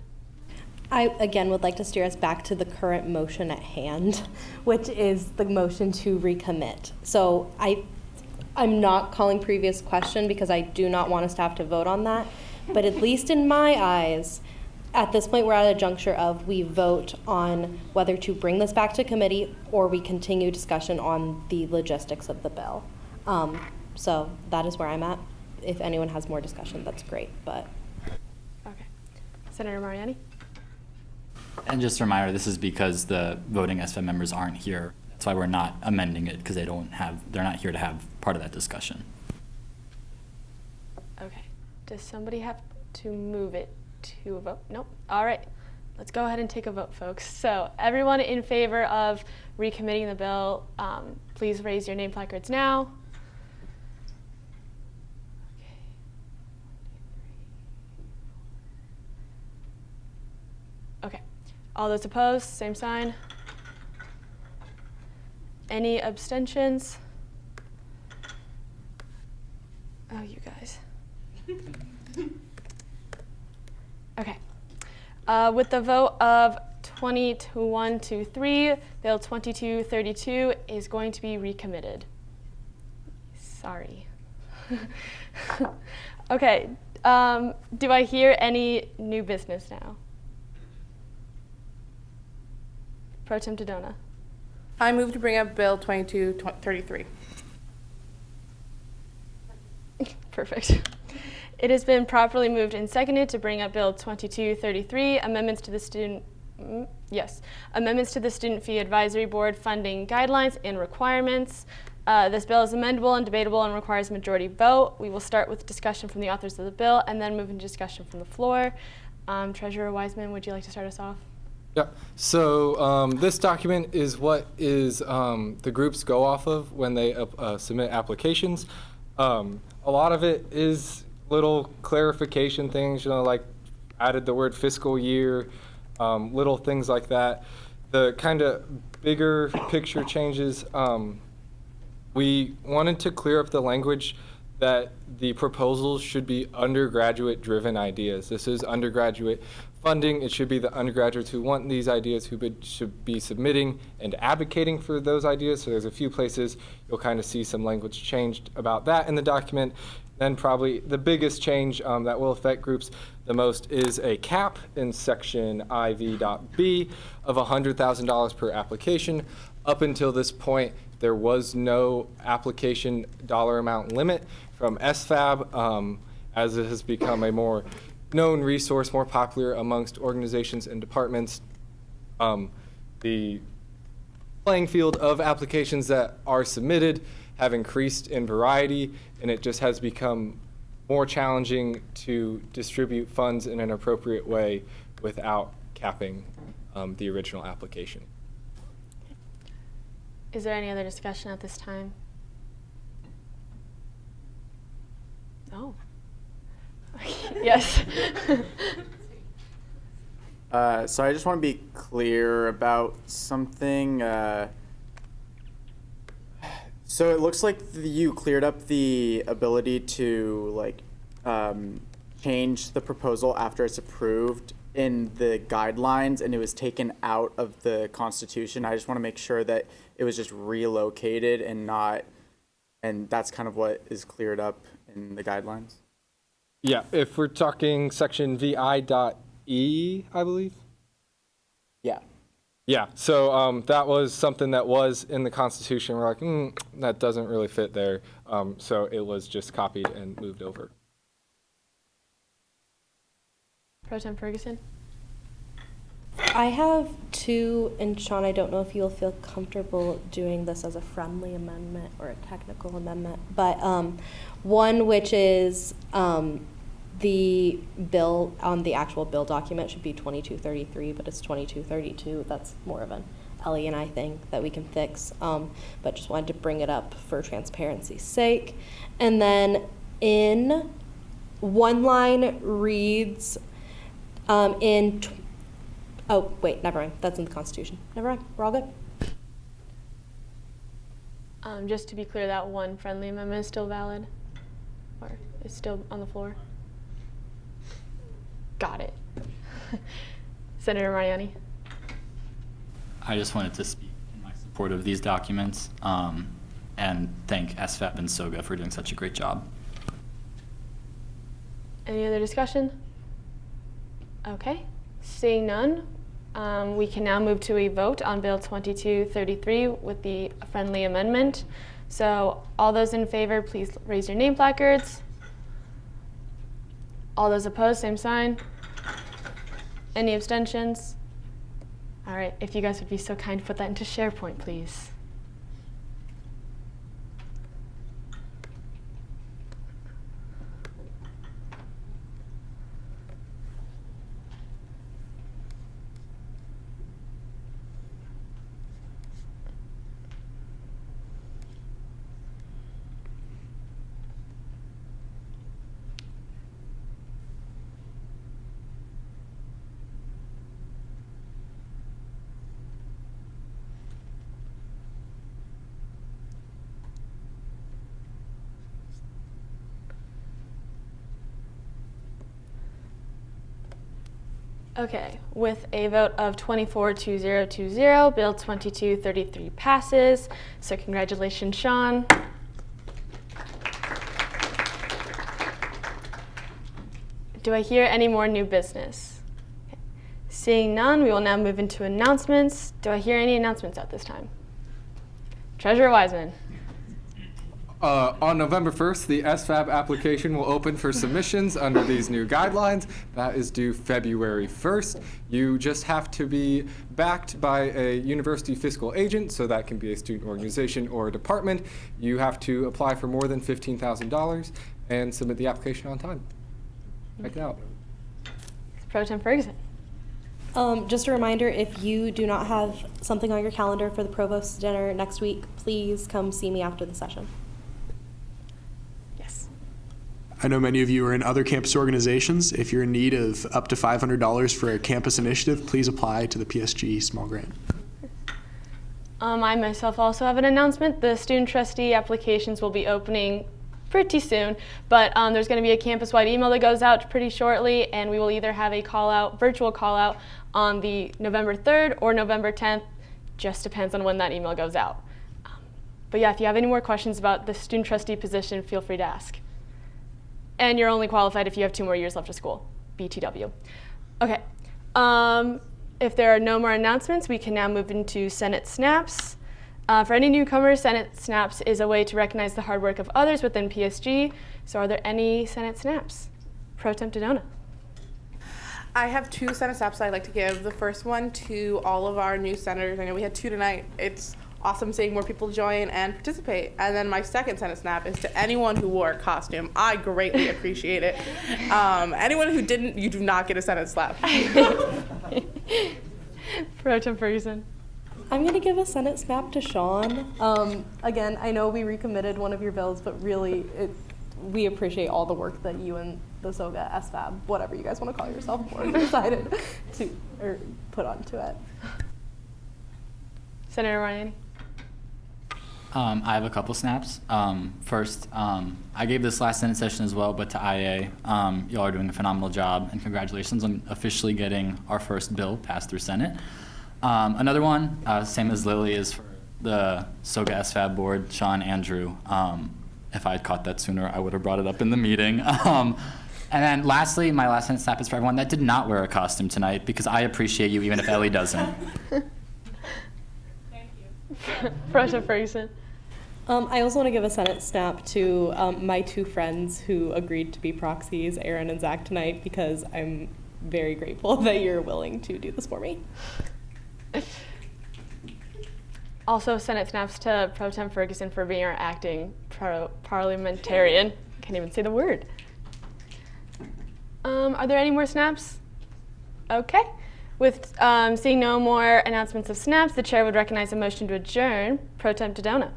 I, again, would like to steer us back to the current motion at hand, which is the motion to recommit. So I'm not calling previous question because I do not want us to have to vote on that. But at least in my eyes, at this point, we're at a juncture of we vote on whether to bring this back to committee or we continue discussion on the logistics of the bill. So that is where I'm at. If anyone has more discussion, that's great. But okay, Senator Mariani. And just a reminder, this is because the voting SFM members aren't here. That's why we're not amending it, because they're not here to have part of that discussion. Okay. Does somebody have to move it to a vote? Nope. All right. Let's go ahead and take a vote, folks. So everyone in favor of recommitting the bill, please raise your name placards now. Okay. All those opposed, same sign. Any abstentions? Oh, you guys. Okay. With the vote of 20 to 1 to 3, Bill 2232 is going to be recommitted. Sorry. Okay. Do I hear any new business now? Pro Tem Dodona. I move to bring up Bill 2233. Perfect. It has been properly moved and seconded to bring up Bill 2233, amendments to the student fee advisory board funding guidelines and requirements. This bill is amendable and debatable and requires a majority vote. We will start with discussion from the authors of the bill and then move into discussion from the floor. Treasurer Wiseman, would you like to start us off? Yeah. So this document is what is the groups go off of when they submit applications. A lot of it is little clarification things, like added the word fiscal year, little things like that. The kind of bigger picture changes, we wanted to clear up the language that the proposals should be undergraduate-driven ideas. This is undergraduate funding. It should be the undergraduates who want these ideas who should be submitting and advocating for those ideas. So there's a few places you'll kind of see some language changed about that in the document. Then probably the biggest change that will affect groups the most is a cap in section IV.B of $100,000 per application. Up until this point, there was no application dollar amount limit from SFAB, as it has become a more known resource, more popular amongst organizations and departments. The playing field of applications that are submitted have increased in variety, and it just has become more challenging to distribute funds in an appropriate way without capping the original application. Is there any other discussion at this time? Oh. Yes. So I just want to be clear about something. So it looks like you cleared up the ability to change the proposal after it's approved in the guidelines, and it was taken out of the Constitution. I just want to make sure that it was just relocated and that's kind of what is cleared up in the guidelines. Yeah, if we're talking section VI.E, I believe. Yeah. Yeah, so that was something that was in the Constitution. We're like, that doesn't really fit there. So it was just copied and moved over. Pro Tem Ferguson? I have two, and Sean, I don't know if you'll feel comfortable doing this as a friendly amendment or a technical amendment, but one which is the bill on the actual bill document should be 2233, but it's 2232. That's more of an Ellie and I thing that we can fix, but just wanted to bring it up for transparency's sake. And then in one line reads oh, wait, never mind. That's in the Constitution. Never mind. We're all good. Just to be clear, that one friendly amendment is still valid? Or is still on the floor? Got it. Senator Mariani? I just wanted to speak in my support of these documents and thank SFAP and SOGA for doing such a great job. Any other discussion? Okay. Seeing none, we can now move to a vote on Bill 2233 with the friendly amendment. So all those in favor, please raise your name placards. All those opposed, same sign. Any abstentions? All right, if you guys would be so kind to put that into SharePoint, please. Okay, with a vote of 24-2020, Bill 2233 passes. So congratulations, Sean. Do I hear any more new business? Okay. Seeing none, we will now move into announcements. Do I hear any announcements at this time? Treasurer Wiseman. On November 1st, the SFAB application will open for submissions under these new guidelines. That is due February 1st. You just have to be backed by a university fiscal agent, so that can be a student organization or a department. You have to apply for more than $15,000 and submit the application on time. Check it out. Pro Tem Ferguson. Just a reminder, if you do not have something on your calendar for the provost's dinner next week, please come see me after the session. Yes. I know many of you are in other campus organizations. If you're in need of up to $500 for a campus initiative, please apply to the PSG Small Grant. I myself also have an announcement. The student trustee applications will be opening pretty soon, but there's going to be a campus-wide email that goes out pretty shortly, and we will either have a virtual call-out on the November 3rd or November 10th. Just depends on when that email goes out. But yeah, if you have any more questions about the student trustee position, feel free to ask. And you're only qualified if you have 2 more years left of school, BTW. Okay. If there are no more announcements, we can now move into Senate Snaps. For any newcomers, Senate Snaps is a way to recognize the hard work of others within PSG. So are there any Senate Snaps? Pro Temp Dodona. I have 2 Senate Snaps I'd like to give. The first one to all of our new senators. I know we had 2 tonight. It's awesome seeing more people join and participate. And then my second Senate Snap is to anyone who wore a costume. I greatly appreciate it. Anyone who didn't, you do not get a Senate Slap. Pro Temp Ferguson. I'm going to give a Senate Snap to Sean. Again, I know we recommitted one of your bills, but really, we appreciate all the work that you and the SOGA, SFAB, whatever you guys want to call yourself, decided to put onto it. Senator Ryan. I have a couple snaps. First, I gave this last Senate session as well, but to IA, y'all are doing a phenomenal job, and congratulations on officially getting our first bill passed through Senate. Another one, same as Lily, is for the SOGA SFAB board, Sean, Andrew. If I had caught that sooner, I would have brought it up in the meeting. And then lastly, my last Senate snap is for everyone that did not wear a costume tonight, because I appreciate you even if Ellie doesn't. Thank you. Pro Temp Ferguson. I also want to give a Senate Snap to my 2 friends who agreed to be proxies, Aaron and Zach, tonight, because I'm very grateful that you're willing to do this for me. Also, Senate Snaps to Pro Temp Ferguson for being our acting parliamentarian. Can't even say the word. Are there any more snaps? Okay. With seeing no more announcements of snaps, the chair would recognize a motion to adjourn. Pro Temp Dodona.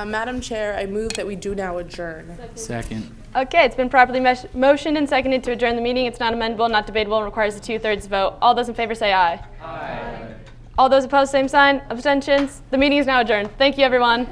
Madam Chair, I move that we do now adjourn. Second. Okay, it's been properly motioned and seconded to adjourn the meeting. It's not amendable, not debatable, and requires a 2/3 vote. All those in favor say aye. Aye. All those opposed, same sign. Abstentions? The meeting is now adjourned. Thank you, everyone.